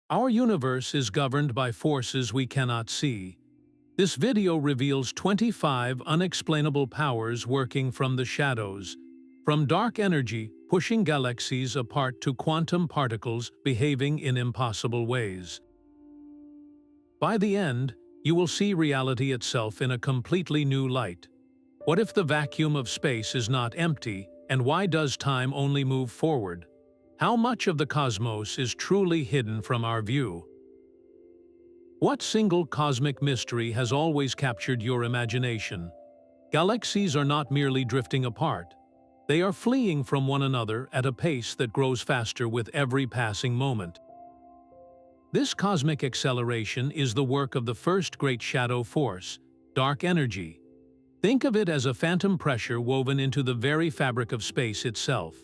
Our universe is governed by forces we cannot see. This video reveals 25 unexplainable powers working from the shadows, from dark energy pushing galaxies apart to quantum particles behaving in impossible ways. By the end, you will see reality itself in a completely new light. What if the vacuum of space is not empty, and why does time only move forward? How much of the cosmos is truly hidden from our view? What single cosmic mystery has always captured your imagination? Galaxies are not merely drifting apart. They are fleeing from one another at a pace that grows faster with every passing moment. This cosmic acceleration is the work of the first great shadow force, dark energy. Think of it as a phantom pressure woven into the very fabric of space itself.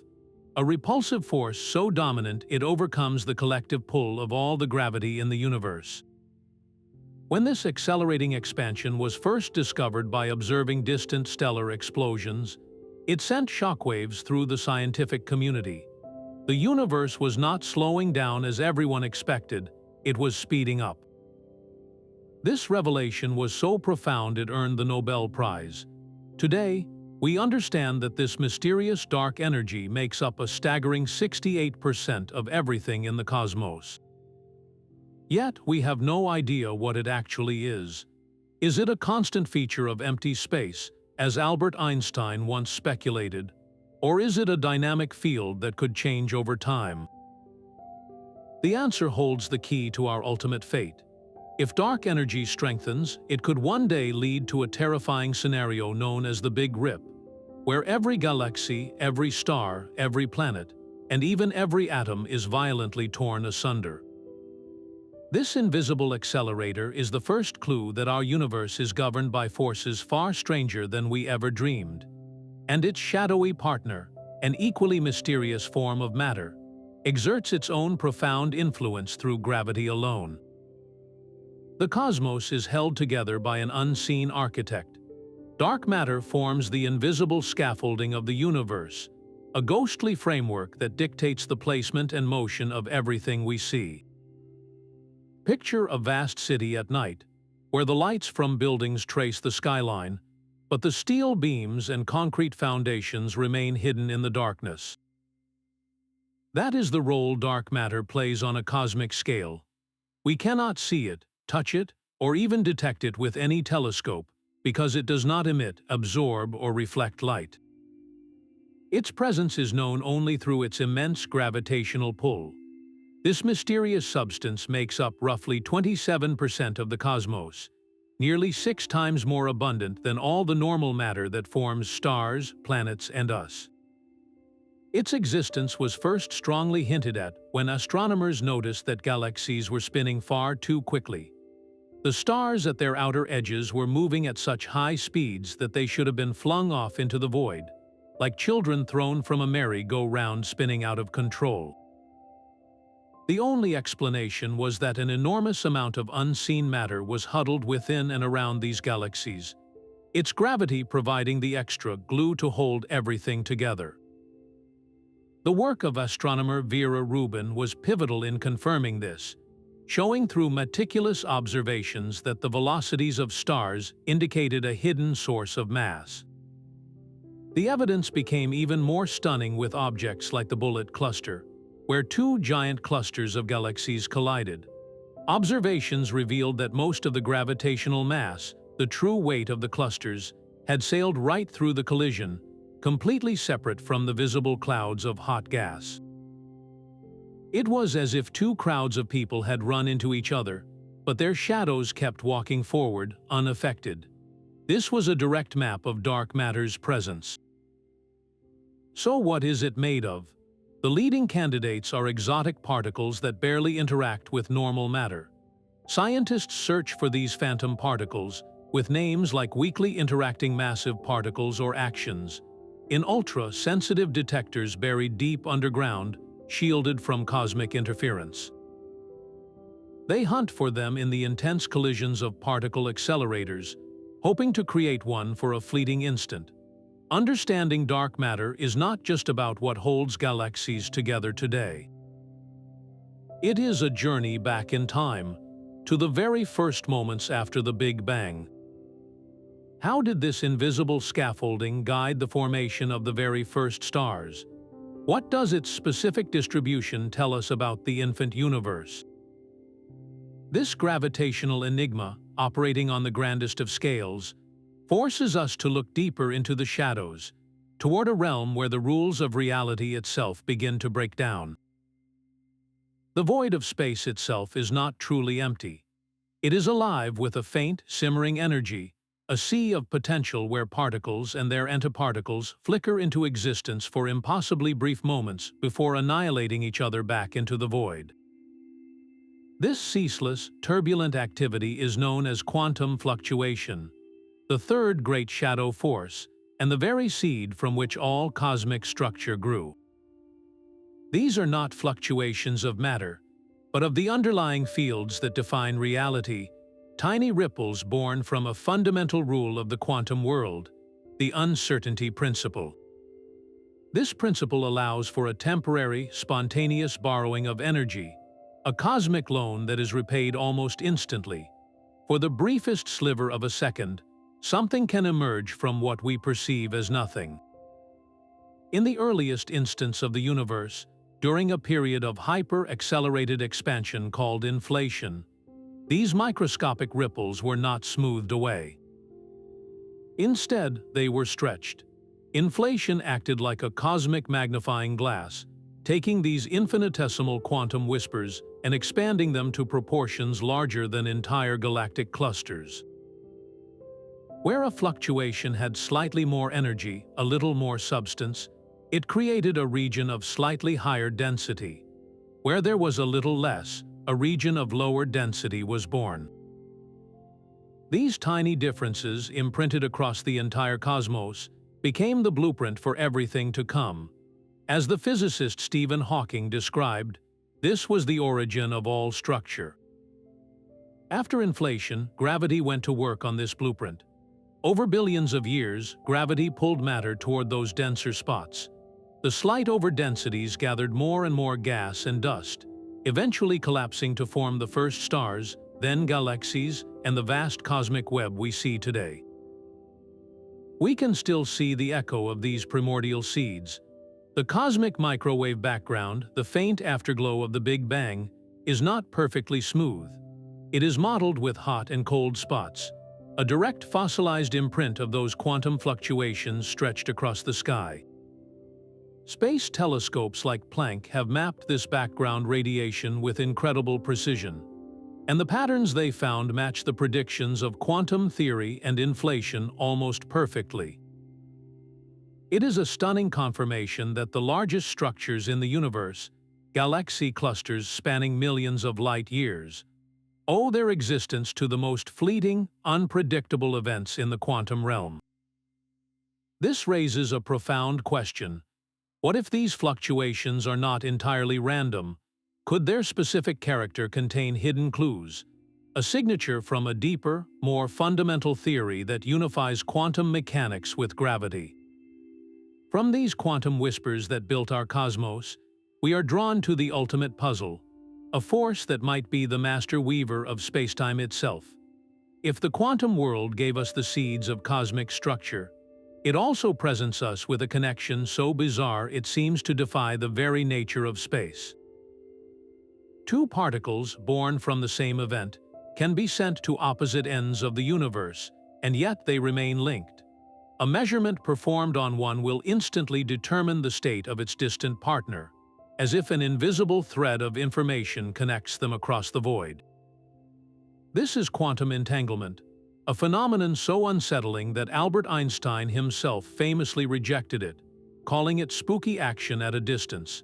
A repulsive force so dominant it overcomes the collective pull of all the gravity in the universe. When this accelerating expansion was first discovered by observing distant stellar explosions, it sent shockwaves through the scientific community. The universe was not slowing down as everyone expected, it was speeding up. This revelation was so profound it earned the Nobel Prize. Today, we understand that this mysterious dark energy makes up a staggering 68% of everything in the cosmos. Yet, we have no idea what it actually is. Is it a constant feature of empty space, as Albert Einstein once speculated, or is it a dynamic field that could change over time? The answer holds the key to our ultimate fate. If dark energy strengthens, it could one day lead to a terrifying scenario known as the Big Rip, where every galaxy, every star, every planet, and even every atom is violently torn asunder. This invisible accelerator is the first clue that our universe is governed by forces far stranger than we ever dreamed. And its shadowy partner, an equally mysterious form of matter, exerts its own profound influence through gravity alone. The cosmos is held together by an unseen architect. Dark matter forms the invisible scaffolding of the universe, a ghostly framework that dictates the placement and motion of everything we see. Picture a vast city at night, where the lights from buildings trace the skyline, but the steel beams and concrete foundations remain hidden in the darkness. That is the role dark matter plays on a cosmic scale. We cannot see it, touch it, or even detect it with any telescope, because it does not emit, absorb, or reflect light. Its presence is known only through its immense gravitational pull. This mysterious substance makes up roughly 27% of the cosmos, nearly 6 times more abundant than all the normal matter that forms stars, planets, and us. Its existence was first strongly hinted at when astronomers noticed that galaxies were spinning far too quickly. The stars at their outer edges were moving at such high speeds that they should have been flung off into the void, like children thrown from a merry-go-round spinning out of control. The only explanation was that an enormous amount of unseen matter was huddled within and around these galaxies, its gravity providing the extra glue to hold everything together. The work of astronomer Vera Rubin was pivotal in confirming this, showing through meticulous observations that the velocities of stars indicated a hidden source of mass. The evidence became even more stunning with objects like the Bullet Cluster, where 2 giant clusters of galaxies collided. Observations revealed that most of the gravitational mass, the true weight of the clusters, had sailed right through the collision, completely separate from the visible clouds of hot gas. It was as if 2 crowds of people had run into each other, but their shadows kept walking forward, unaffected. This was a direct map of dark matter's presence. So what is it made of? The leading candidates are exotic particles that barely interact with normal matter. Scientists search for these phantom particles, with names like weakly interacting massive particles or actions, in ultra-sensitive detectors buried deep underground, shielded from cosmic interference. They hunt for them in the intense collisions of particle accelerators, hoping to create one for a fleeting instant. Understanding dark matter is not just about what holds galaxies together today. It is a journey back in time, to the very first moments after the Big Bang. How did this invisible scaffolding guide the formation of the very first stars? What does its specific distribution tell us about the infant universe? This gravitational enigma, operating on the grandest of scales, forces us to look deeper into the shadows, toward a realm where the rules of reality itself begin to break down. The void of space itself is not truly empty. It is alive with a faint, simmering energy, a sea of potential where particles and their antiparticles flicker into existence for impossibly brief moments before annihilating each other back into the void. This ceaseless, turbulent activity is known as quantum fluctuation, the third great shadow force, and the very seed from which all cosmic structure grew. These are not fluctuations of matter, but of the underlying fields that define reality, tiny ripples born from a fundamental rule of the quantum world, the uncertainty principle. This principle allows for a temporary, spontaneous borrowing of energy, a cosmic loan that is repaid almost instantly. For the briefest sliver of a second, something can emerge from what we perceive as nothing. In the earliest instance of the universe, during a period of hyper-accelerated expansion called inflation, these microscopic ripples were not smoothed away. Instead, they were stretched. Inflation acted like a cosmic magnifying glass, taking these infinitesimal quantum whispers and expanding them to proportions larger than entire galactic clusters. Where a fluctuation had slightly more energy, a little more substance, it created a region of slightly higher density. Where there was a little less, a region of lower density was born. These tiny differences, imprinted across the entire cosmos, became the blueprint for everything to come. As the physicist Stephen Hawking described, this was the origin of all structure. After inflation, gravity went to work on this blueprint. Over billions of years, gravity pulled matter toward those denser spots. The slight overdensities gathered more and more gas and dust, eventually collapsing to form the first stars, then galaxies, and the vast cosmic web we see today. We can still see the echo of these primordial seeds. The cosmic microwave background, the faint afterglow of the Big Bang, is not perfectly smooth. It is mottled with hot and cold spots, a direct fossilized imprint of those quantum fluctuations stretched across the sky. Space telescopes like Planck have mapped this background radiation with incredible precision, and the patterns they found match the predictions of quantum theory and inflation almost perfectly. It is a stunning confirmation that the largest structures in the universe, galaxy clusters spanning millions of light years, owe their existence to the most fleeting, unpredictable events in the quantum realm. This raises a profound question. What if these fluctuations are not entirely random? Could their specific character contain hidden clues, a signature from a deeper, more fundamental theory that unifies quantum mechanics with gravity? From these quantum whispers that built our cosmos, we are drawn to the ultimate puzzle, a force that might be the master weaver of spacetime itself. If the quantum world gave us the seeds of cosmic structure, it also presents us with a connection so bizarre it seems to defy the very nature of space. Two particles born from the same event can be sent to opposite ends of the universe, and yet they remain linked. A measurement performed on one will instantly determine the state of its distant partner, as if an invisible thread of information connects them across the void. This is quantum entanglement, a phenomenon so unsettling that Albert Einstein himself famously rejected it, calling it spooky action at a distance.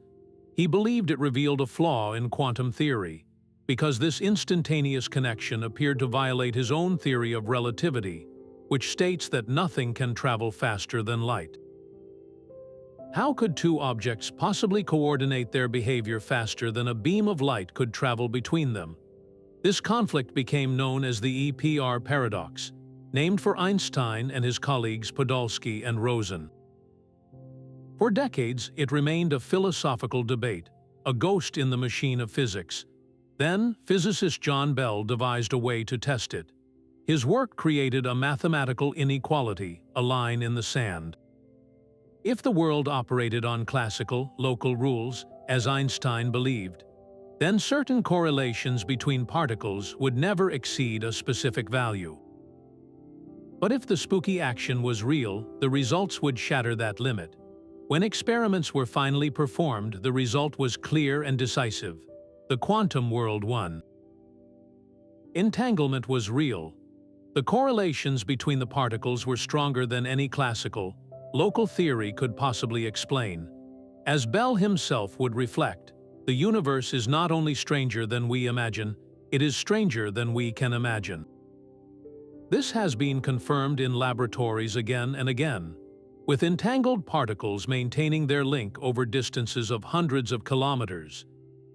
He believed it revealed a flaw in quantum theory, because this instantaneous connection appeared to violate his own theory of relativity, which states that nothing can travel faster than light. How could two objects possibly coordinate their behavior faster than a beam of light could travel between them? This conflict became known as the EPR paradox, named for Einstein and his colleagues Podolsky and Rosen. For decades, it remained a philosophical debate, a ghost in the machine of physics, Then, physicist John Bell devised a way to test it. His work created a mathematical inequality, a line in the sand. If the world operated on classical, local rules, as Einstein believed, then certain correlations between particles would never exceed a specific value. But if the spooky action was real, the results would shatter that limit. When experiments were finally performed, the result was clear and decisive. The quantum world won. Entanglement was real. The correlations between the particles were stronger than any classical, local theory could possibly explain. As Bell himself would reflect, the universe is not only stranger than we imagine, it is stranger than we can imagine. This has been confirmed in laboratories again and again, with entangled particles maintaining their link over distances of hundreds of kilometers.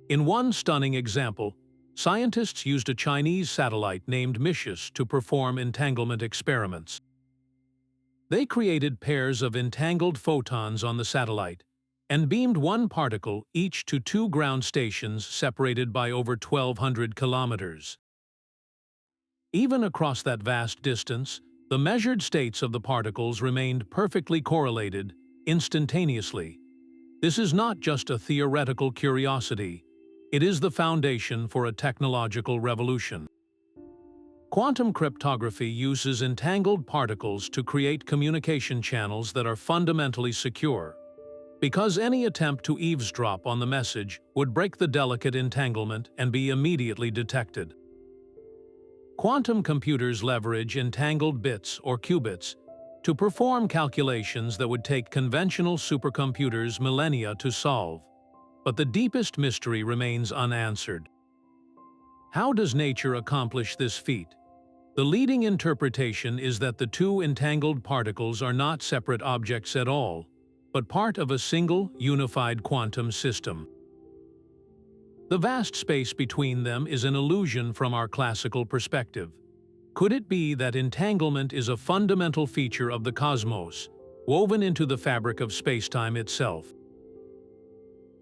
In one stunning example, scientists used a Chinese satellite named Mischius to perform entanglement experiments. They created pairs of entangled photons on the satellite and beamed one particle each to two ground stations separated by over 1,200 kilometers. Even across that vast distance, the measured states of the particles remained perfectly correlated, instantaneously. This is not just a theoretical curiosity, it is the foundation for a technological revolution. Quantum cryptography uses entangled particles to create communication channels that are fundamentally secure, because any attempt to eavesdrop on the message would break the delicate entanglement and be immediately detected. Quantum computers leverage entangled bits or qubits to perform calculations that would take conventional supercomputers millennia to solve. But the deepest mystery remains unanswered. How does nature accomplish this feat? The leading interpretation is that the two entangled particles are not separate objects at all, but part of a single, unified quantum system. The vast space between them is an illusion from our classical perspective. Could it be that entanglement is a fundamental feature of the cosmos, woven into the fabric of spacetime itself?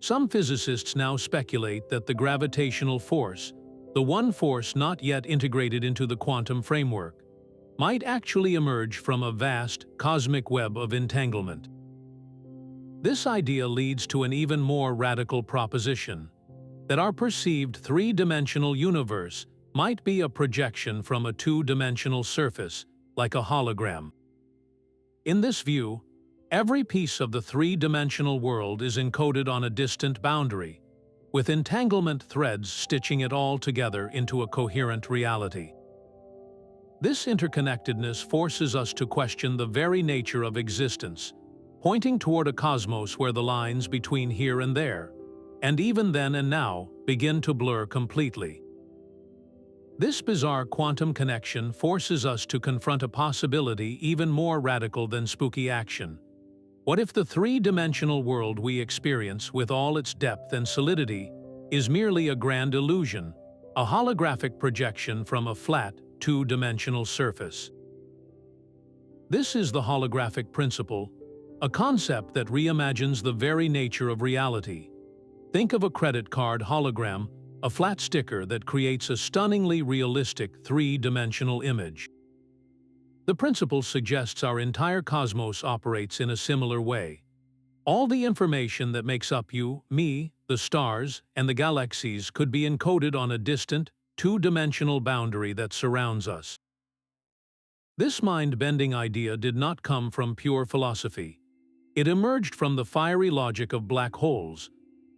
Some physicists now speculate that the gravitational force, the one force not yet integrated into the quantum framework, might actually emerge from a vast, cosmic web of entanglement. This idea leads to an even more radical proposition, that our perceived three-dimensional universe might be a projection from a two-dimensional surface, like a hologram. In this view, every piece of the three-dimensional world is encoded on a distant boundary, with entanglement threads stitching it all together into a coherent reality. This interconnectedness forces us to question the very nature of existence, pointing toward a cosmos where the lines between here and there, and even then and now, begin to blur completely. This bizarre quantum connection forces us to confront a possibility even more radical than spooky action. What if the three-dimensional world we experience, with all its depth and solidity, is merely a grand illusion, a holographic projection from a flat, two-dimensional surface? This is the holographic principle, a concept that reimagines the very nature of reality. Think of a credit card hologram, a flat sticker that creates a stunningly realistic three-dimensional image. The principle suggests our entire cosmos operates in a similar way. All the information that makes up you, me, the stars, and the galaxies could be encoded on a distant, two-dimensional boundary that surrounds us. This mind-bending idea did not come from pure philosophy. It emerged from the fiery logic of black holes.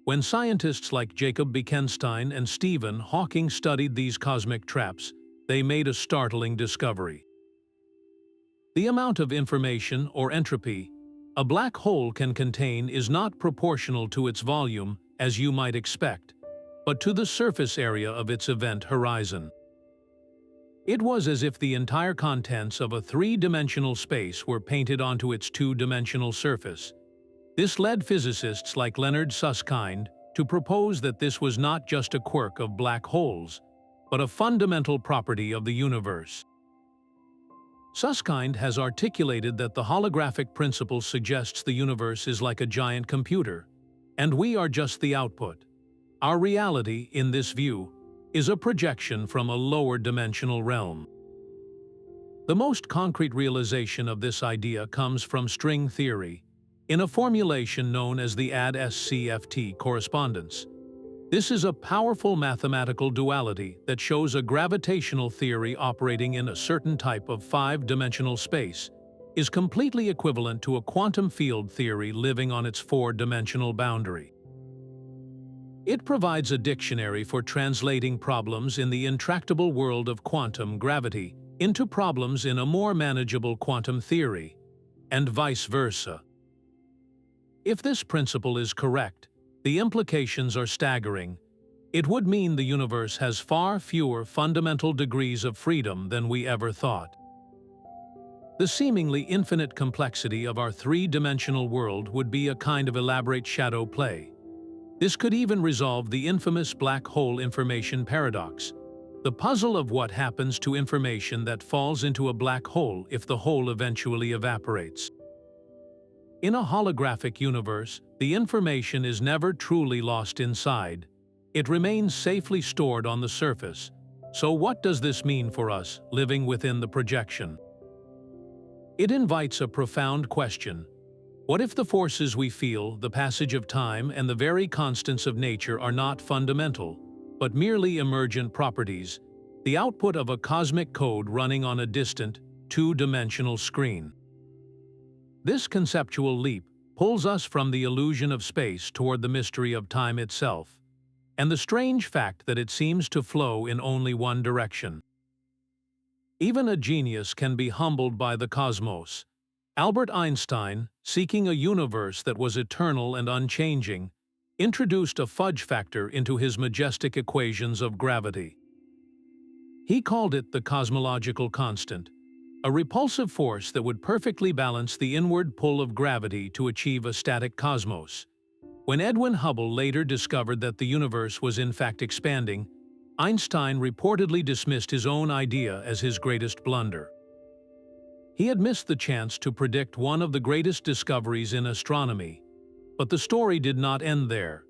When scientists like Jacob Bekenstein and Stephen Hawking studied these cosmic traps, they made a startling discovery. The amount of information, or entropy, a black hole can contain is not proportional to its volume, as you might expect, but to the surface area of its event horizon. It was as if the entire contents of a three-dimensional space were painted onto its two-dimensional surface. This led physicists like Leonard Susskind to propose that this was not just a quirk of black holes, but a fundamental property of the universe. Susskind has articulated that the holographic principle suggests the universe is like a giant computer, and we are just the output. Our reality, in this view, is a projection from a lower dimensional realm. The most concrete realization of this idea comes from string theory, in a formulation known as the AD-CFT correspondence. This is a powerful mathematical duality that shows a gravitational theory operating in a certain type of five-dimensional space is completely equivalent to a quantum field theory living on its four-dimensional boundary. It provides a dictionary for translating problems in the intractable world of quantum gravity into problems in a more manageable quantum theory, and vice versa. If this principle is correct, the implications are staggering. It would mean the universe has far fewer fundamental degrees of freedom than we ever thought. The seemingly infinite complexity of our three-dimensional world would be a kind of elaborate shadow play. This could even resolve the infamous black hole information paradox, the puzzle of what happens to information that falls into a black hole if the hole eventually evaporates. In a holographic universe, the information is never truly lost inside. It remains safely stored on the surface. So what does this mean for us, living within the projection? It invites a profound question. What if the forces we feel, the passage of time, and the very constants of nature are not fundamental, but merely emergent properties, the output of a cosmic code running on a distant, two-dimensional screen? This conceptual leap pulls us from the illusion of space toward the mystery of time itself, and the strange fact that it seems to flow in only one direction. Even a genius can be humbled by the cosmos. Albert Einstein, seeking a universe that was eternal and unchanging, introduced a fudge factor into his majestic equations of gravity. He called it the cosmological constant, a repulsive force that would perfectly balance the inward pull of gravity to achieve a static cosmos. When Edwin Hubble later discovered that the universe was in fact expanding, Einstein reportedly dismissed his own idea as his greatest blunder. He had missed the chance to predict one of the greatest discoveries in astronomy. But the story did not end there.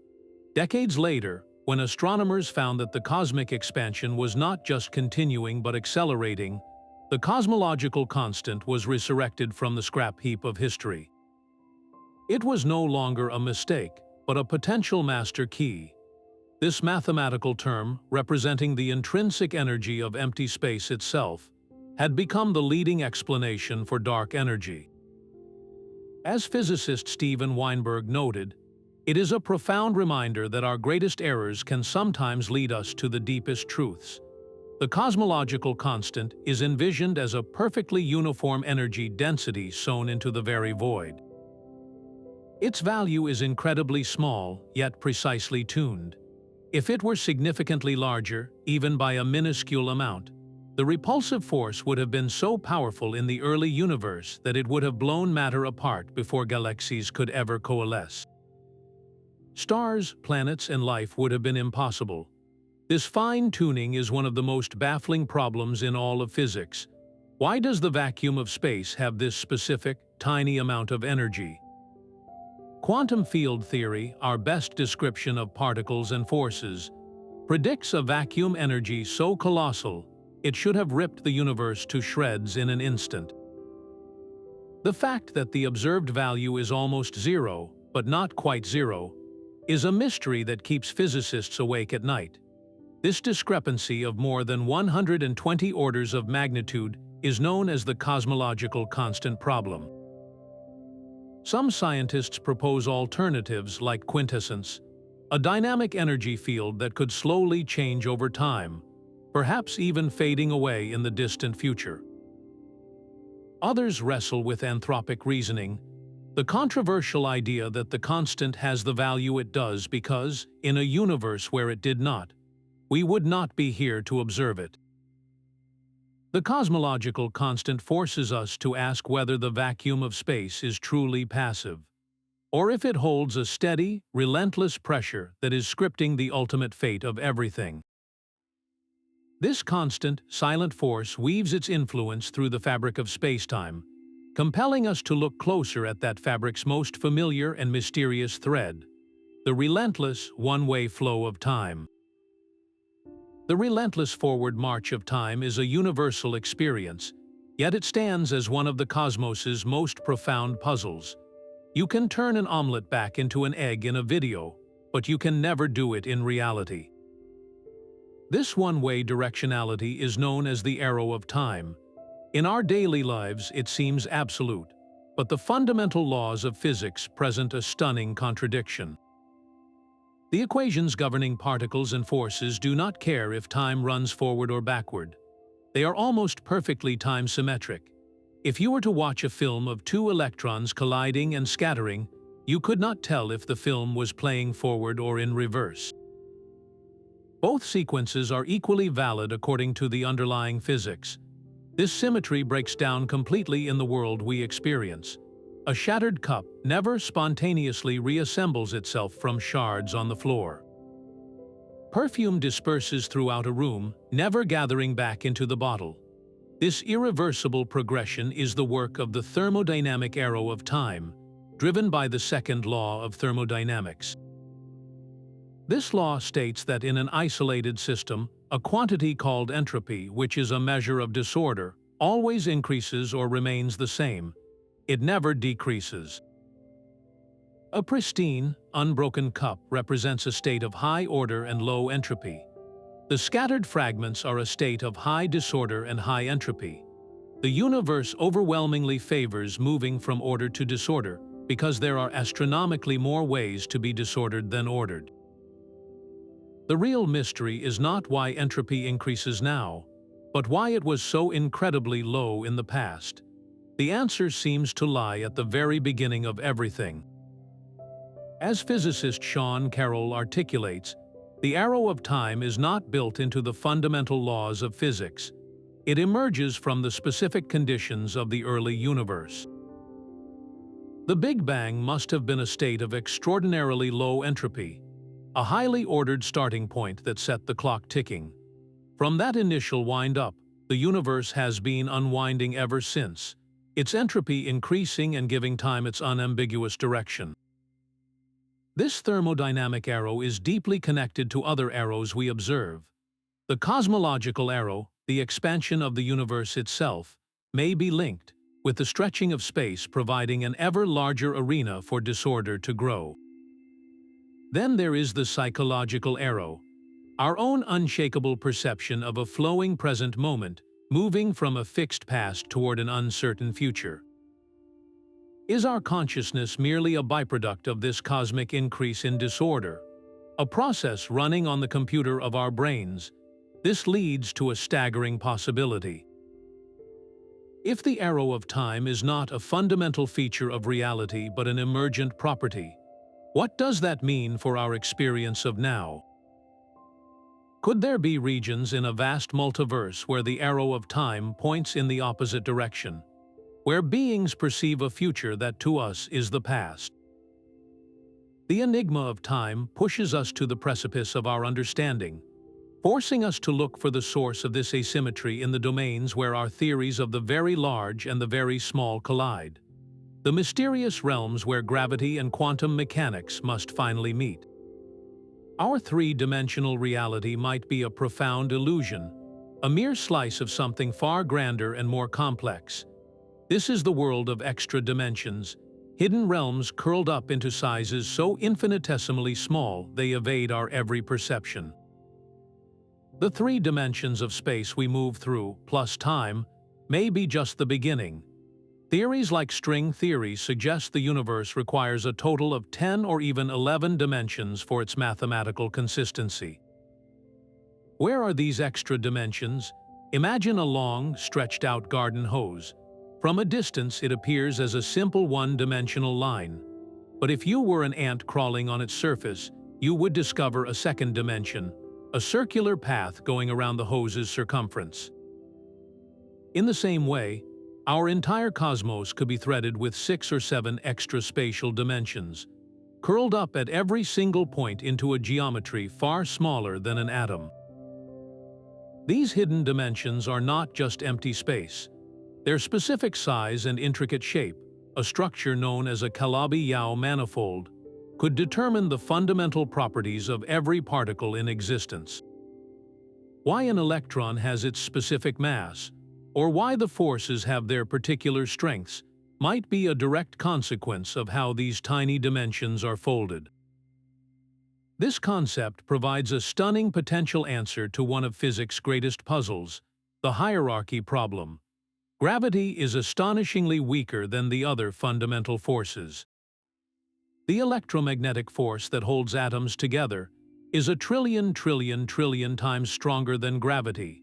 Decades later, when astronomers found that the cosmic expansion was not just continuing but accelerating, the cosmological constant was resurrected from the scrap heap of history. It was no longer a mistake, but a potential master key. This mathematical term, representing the intrinsic energy of empty space itself, had become the leading explanation for dark energy. As physicist Steven Weinberg noted, it is a profound reminder that our greatest errors can sometimes lead us to the deepest truths. The cosmological constant is envisioned as a perfectly uniform energy density sewn into the very void. Its value is incredibly small, yet precisely tuned. If it were significantly larger, even by a minuscule amount, the repulsive force would have been so powerful in the early universe that it would have blown matter apart before galaxies could ever coalesce. Stars, planets, and life would have been impossible. This fine-tuning is one of the most baffling problems in all of physics. Why does the vacuum of space have this specific, tiny amount of energy? Quantum field theory, our best description of particles and forces, predicts a vacuum energy so colossal it should have ripped the universe to shreds in an instant. The fact that the observed value is almost zero, but not quite zero, is a mystery that keeps physicists awake at night. This discrepancy of more than 120 orders of magnitude is known as the cosmological constant problem. Some scientists propose alternatives like quintessence, a dynamic energy field that could slowly change over time, perhaps even fading away in the distant future. Others wrestle with anthropic reasoning, the controversial idea that the constant has the value it does because, in a universe where it did not, we would not be here to observe it. The cosmological constant forces us to ask whether the vacuum of space is truly passive, or if it holds a steady, relentless pressure that is scripting the ultimate fate of everything. This constant, silent force weaves its influence through the fabric of spacetime, compelling us to look closer at that fabric's most familiar and mysterious thread, the relentless, one-way flow of time. The relentless forward march of time is a universal experience, yet it stands as one of the cosmos's most profound puzzles. You can turn an omelet back into an egg in a video, but you can never do it in reality. This one-way directionality is known as the arrow of time. In our daily lives, it seems absolute, but the fundamental laws of physics present a stunning contradiction. The equations governing particles and forces do not care if time runs forward or backward. They are almost perfectly time-symmetric. If you were to watch a film of two electrons colliding and scattering, you could not tell if the film was playing forward or in reverse. Both sequences are equally valid according to the underlying physics. This symmetry breaks down completely in the world we experience. A shattered cup never spontaneously reassembles itself from shards on the floor. Perfume disperses throughout a room, never gathering back into the bottle. This irreversible progression is the work of the thermodynamic arrow of time, driven by the second law of thermodynamics. This law states that in an isolated system, a quantity called entropy, which is a measure of disorder, always increases or remains the same. It never decreases. A pristine, unbroken cup represents a state of high order and low entropy. The scattered fragments are a state of high disorder and high entropy. The universe overwhelmingly favors moving from order to disorder because there are astronomically more ways to be disordered than ordered. The real mystery is not why entropy increases now, but why it was so incredibly low in the past. The answer seems to lie at the very beginning of everything. As physicist Sean Carroll articulates, the arrow of time is not built into the fundamental laws of physics. It emerges from the specific conditions of the early universe. The Big Bang must have been a state of extraordinarily low entropy, a highly ordered starting point that set the clock ticking. From that initial wind-up, the universe has been unwinding ever since, its entropy increasing and giving time its unambiguous direction. This thermodynamic arrow is deeply connected to other arrows we observe. The cosmological arrow, the expansion of the universe itself, may be linked, with the stretching of space providing an ever larger arena for disorder to grow. Then there is the psychological arrow, our own unshakable perception of a flowing present moment, moving from a fixed past toward an uncertain future. Is our consciousness merely a byproduct of this cosmic increase in disorder, a process running on the computer of our brains? This leads to a staggering possibility. If the arrow of time is not a fundamental feature of reality but an emergent property, what does that mean for our experience of now? Could there be regions in a vast multiverse where the arrow of time points in the opposite direction, where beings perceive a future that to us is the past? The enigma of time pushes us to the precipice of our understanding, forcing us to look for the source of this asymmetry in the domains where our theories of the very large and the very small collide, the mysterious realms where gravity and quantum mechanics must finally meet. Our three-dimensional reality might be a profound illusion, a mere slice of something far grander and more complex. This is the world of extra dimensions, hidden realms curled up into sizes so infinitesimally small they evade our every perception. The three dimensions of space we move through, plus time, may be just the beginning. Theories like string theory suggest the universe requires a total of 10 or even 11 dimensions for its mathematical consistency. Where are these extra dimensions? Imagine a long, stretched-out garden hose. From a distance, it appears as a simple one-dimensional line. But if you were an ant crawling on its surface, you would discover a second dimension, a circular path going around the hose's circumference. In the same way, our entire cosmos could be threaded with 6 or 7 extra spatial dimensions, curled up at every single point into a geometry far smaller than an atom. These hidden dimensions are not just empty space. Their specific size and intricate shape, a structure known as a Calabi-Yau manifold, could determine the fundamental properties of every particle in existence. why an electron has its specific mass, or why the forces have their particular strengths, might be a direct consequence of how these tiny dimensions are folded. This concept provides a stunning potential answer to one of physics' greatest puzzles, the hierarchy problem. Gravity is astonishingly weaker than the other fundamental forces. The electromagnetic force that holds atoms together is a trillion times stronger than gravity.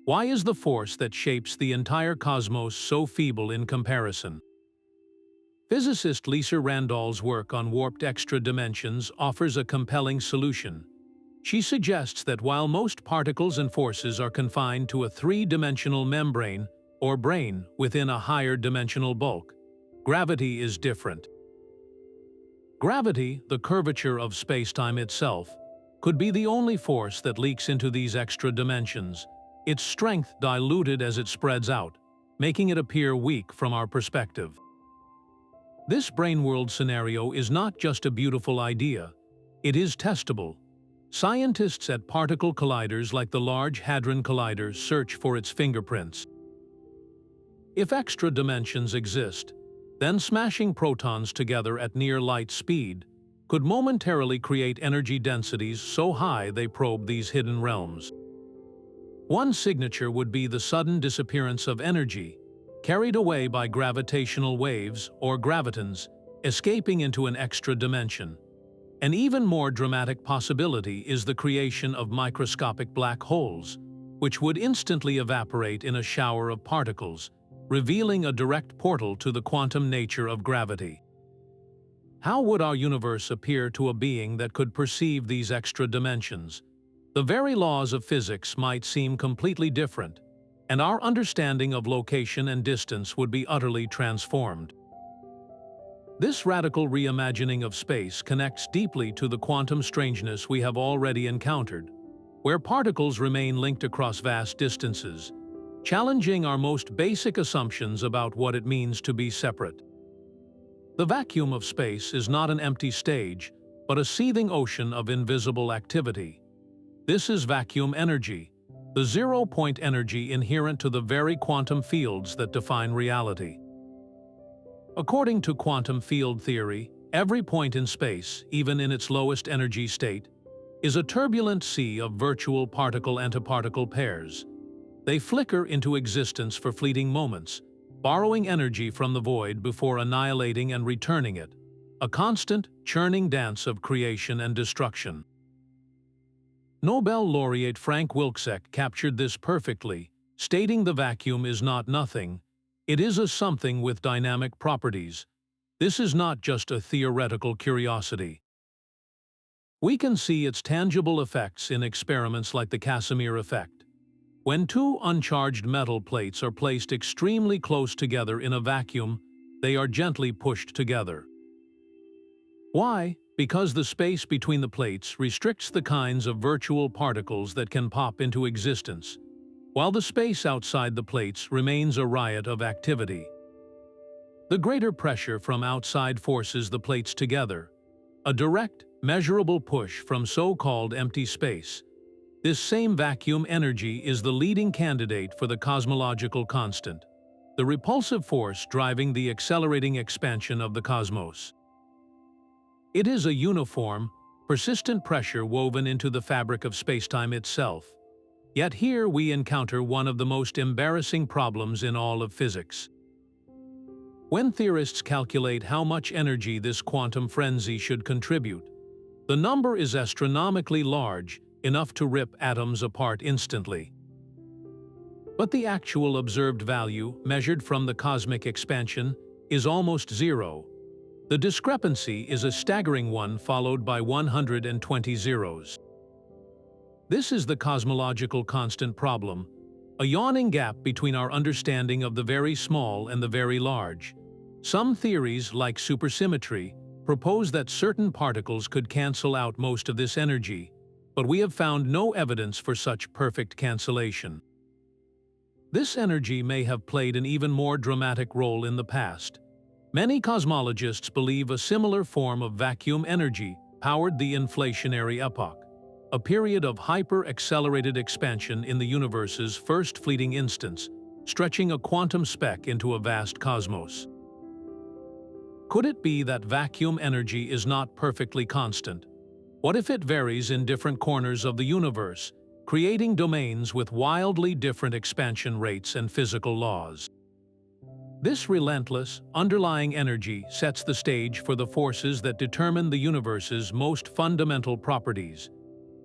Why is the force that shapes the entire cosmos so feeble in comparison? Physicist Lisa Randall's work on warped extra dimensions offers a compelling solution. She suggests that while most particles and forces are confined to a three-dimensional membrane or brane within a higher dimensional bulk, gravity is different. Gravity, the curvature of space-time itself, could be the only force that leaks into these extra dimensions, its strength diluted as it spreads out, making it appear weak from our perspective. This brain-world scenario is not just a beautiful idea, it is testable. Scientists at particle colliders like the Large Hadron Collider search for its fingerprints. If extra dimensions exist, then smashing protons together at near light speed could momentarily create energy densities so high they probe these hidden realms. One signature would be the sudden disappearance of energy, carried away by gravitational waves or gravitons, escaping into an extra dimension. An even more dramatic possibility is the creation of microscopic black holes, which would instantly evaporate in a shower of particles, revealing a direct portal to the quantum nature of gravity. How would our universe appear to a being that could perceive these extra dimensions? The very laws of physics might seem completely different, and our understanding of location and distance would be utterly transformed. This radical reimagining of space connects deeply to the quantum strangeness we have already encountered, where particles remain linked across vast distances, challenging our most basic assumptions about what it means to be separate. The vacuum of space is not an empty stage, but a seething ocean of invisible activity. This is vacuum energy, the zero-point energy inherent to the very quantum fields that define reality. According to quantum field theory, every point in space, even in its lowest energy state, is a turbulent sea of virtual particle-antiparticle pairs. They flicker into existence for fleeting moments, borrowing energy from the void before annihilating and returning it, a constant, churning dance of creation and destruction. Nobel laureate Frank Wilczek captured this perfectly, stating the vacuum is not nothing, it is a something with dynamic properties. This is not just a theoretical curiosity. We can see its tangible effects in experiments like the Casimir effect. When two uncharged metal plates are placed extremely close together in a vacuum, they are gently pushed together. Why? Because the space between the plates restricts the kinds of virtual particles that can pop into existence, while the space outside the plates remains a riot of activity. The greater pressure from outside forces the plates together, a direct, measurable push from so-called empty space. This same vacuum energy is the leading candidate for the cosmological constant, the repulsive force driving the accelerating expansion of the cosmos. It is a uniform, persistent pressure woven into the fabric of spacetime itself. Yet here we encounter one of the most embarrassing problems in all of physics. When theorists calculate how much energy this quantum frenzy should contribute, the number is astronomically large, enough to rip atoms apart instantly. But the actual observed value, measured from the cosmic expansion, is almost zero. The discrepancy is a staggering one followed by 120 zeros. This is the cosmological constant problem, a yawning gap between our understanding of the very small and the very large. Some theories, like supersymmetry, propose that certain particles could cancel out most of this energy, but we have found no evidence for such perfect cancellation. This energy may have played an even more dramatic role in the past. Many cosmologists believe a similar form of vacuum energy powered the inflationary epoch. a period of hyper-accelerated expansion in the universe's first fleeting instance, stretching a quantum speck into a vast cosmos. Could it be that vacuum energy is not perfectly constant? What if it varies in different corners of the universe, creating domains with wildly different expansion rates and physical laws? This relentless, underlying energy sets the stage for the forces that determine the universe's most fundamental properties,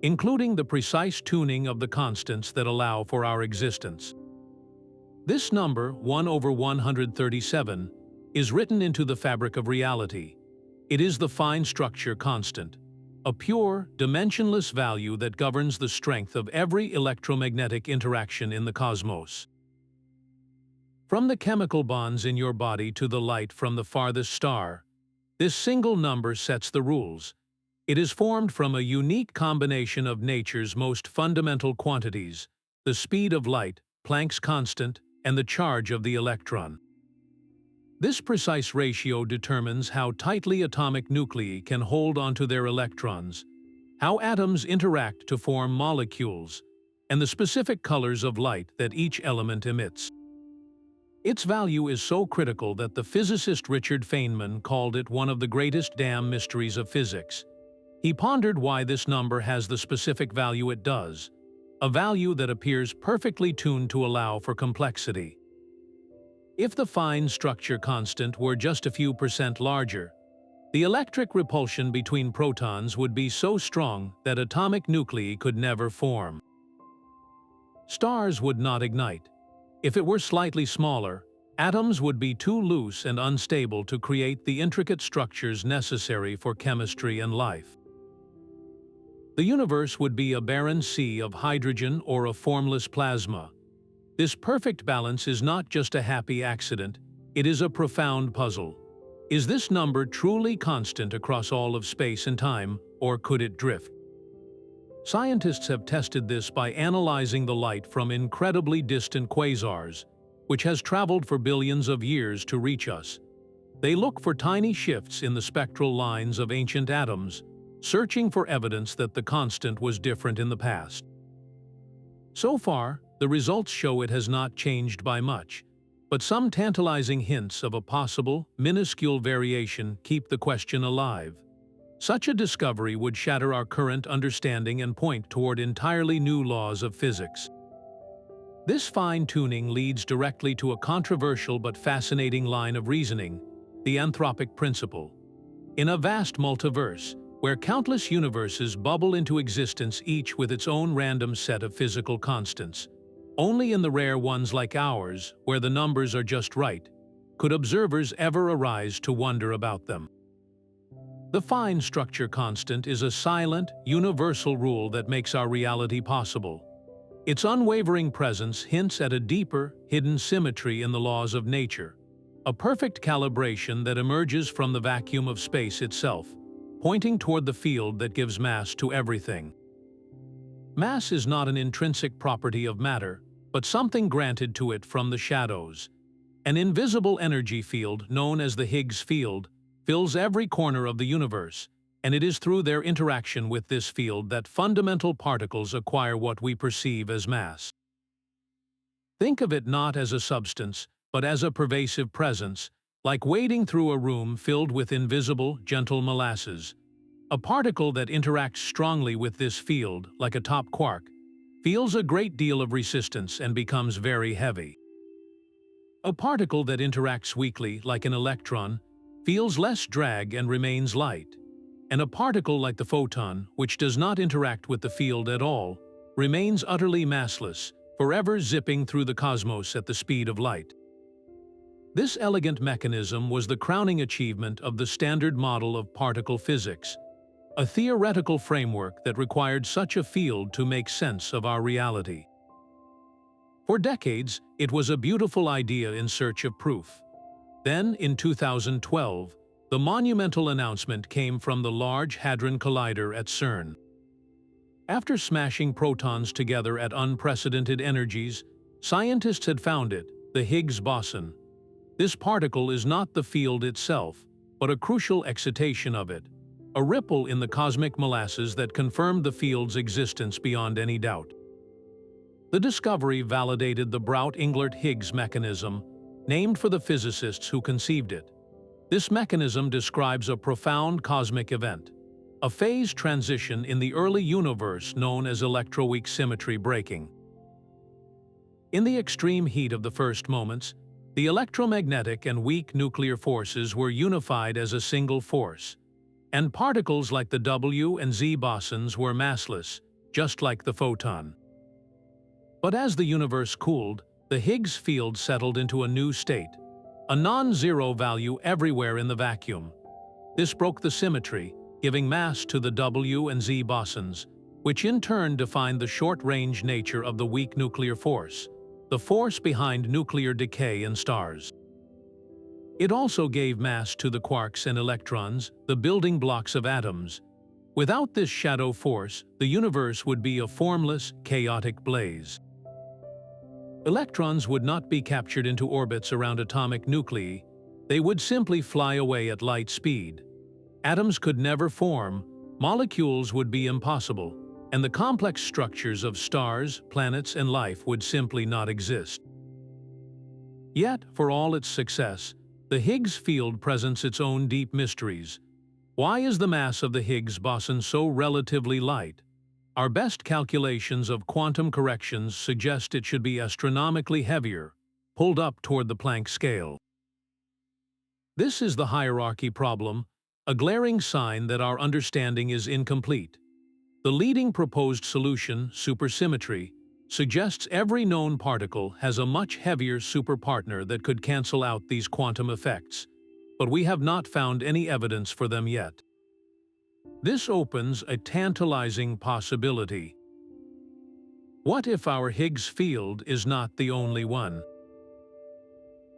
including the precise tuning of the constants that allow for our existence. This number, 1/137, is written into the fabric of reality. It is the fine structure constant, a pure, dimensionless value that governs the strength of every electromagnetic interaction in the cosmos. From the chemical bonds in your body to the light from the farthest star, this single number sets the rules. It is formed from a unique combination of nature's most fundamental quantities: the speed of light, Planck's constant, and the charge of the electron. This precise ratio determines how tightly atomic nuclei can hold onto their electrons, how atoms interact to form molecules, and the specific colors of light that each element emits. Its value is so critical that the physicist Richard Feynman called it one of the greatest damn mysteries of physics. He pondered why this number has the specific value it does, a value that appears perfectly tuned to allow for complexity. If the fine structure constant were just a few percent larger, the electric repulsion between protons would be so strong that atomic nuclei could never form. Stars would not ignite. If it were slightly smaller, atoms would be too loose and unstable to create the intricate structures necessary for chemistry and life. The universe would be a barren sea of hydrogen or a formless plasma. This perfect balance is not just a happy accident, it is a profound puzzle. Is this number truly constant across all of space and time, or could it drift? Scientists have tested this by analyzing the light from incredibly distant quasars, which has traveled for billions of years to reach us. They look for tiny shifts in the spectral lines of ancient atoms, searching for evidence that the constant was different in the past. So far, the results show it has not changed by much, but some tantalizing hints of a possible, minuscule variation keep the question alive. Such a discovery would shatter our current understanding and point toward entirely new laws of physics. This fine-tuning leads directly to a controversial but fascinating line of reasoning, the Anthropic Principle. In a vast multiverse, where countless universes bubble into existence each with its own random set of physical constants, only in the rare ones like ours, where the numbers are just right, could observers ever arise to wonder about them. The fine structure constant is a silent, universal rule that makes our reality possible. Its unwavering presence hints at a deeper, hidden symmetry in the laws of nature, a perfect calibration that emerges from the vacuum of space itself, pointing toward the field that gives mass to everything. Mass is not an intrinsic property of matter, but something granted to it from the shadows. An invisible energy field, known as the Higgs field, fills every corner of the universe, and it is through their interaction with this field that fundamental particles acquire what we perceive as mass. Think of it not as a substance, but as a pervasive presence, like wading through a room filled with invisible, gentle molasses. A particle that interacts strongly with this field, like a top quark, feels a great deal of resistance and becomes very heavy. A particle that interacts weakly, like an electron, feels less drag and remains light. And a particle like the photon, which does not interact with the field at all, remains utterly massless, forever zipping through the cosmos at the speed of light. This elegant mechanism was the crowning achievement of the Standard Model of particle physics, a theoretical framework that required such a field to make sense of our reality. For decades, it was a beautiful idea in search of proof. Then, in 2012, the monumental announcement came from the Large Hadron Collider at CERN. After smashing protons together at unprecedented energies, scientists had found it, the Higgs boson. This particle is not the field itself, but a crucial excitation of it. a ripple in the cosmic molasses that confirmed the field's existence beyond any doubt. The discovery validated the Brout-Englert-Higgs mechanism, named for the physicists who conceived it. This mechanism describes a profound cosmic event, a phase transition in the early universe known as Electroweak symmetry breaking. In the extreme heat of the first moments, the electromagnetic and weak nuclear forces were unified as a single force, and particles like the W and Z bosons were massless, just like the photon. But as the universe cooled, the Higgs field settled into a new state, a non-zero value everywhere in the vacuum. This broke the symmetry, giving mass to the W and Z bosons, which in turn defined the short-range nature of the weak nuclear force, the force behind nuclear decay in stars. It also gave mass to the quarks and electrons, the building blocks of atoms. Without this shadow force, the universe would be a formless, chaotic blaze. Electrons would not be captured into orbits around atomic nuclei. They would simply fly away at light speed. Atoms could never form, molecules would be impossible, and the complex structures of stars, planets, and life would simply not exist. Yet, for all its success, the Higgs field presents its own deep mysteries. Why is the mass of the Higgs boson so relatively light? Our best calculations of quantum corrections suggest it should be astronomically heavier, pulled up toward the Planck scale. This is the hierarchy problem, a glaring sign that our understanding is incomplete. The leading proposed solution, supersymmetry, suggests every known particle has a much heavier superpartner that could cancel out these quantum effects, but we have not found any evidence for them yet. This opens a tantalizing possibility. What if our Higgs field is not the only one?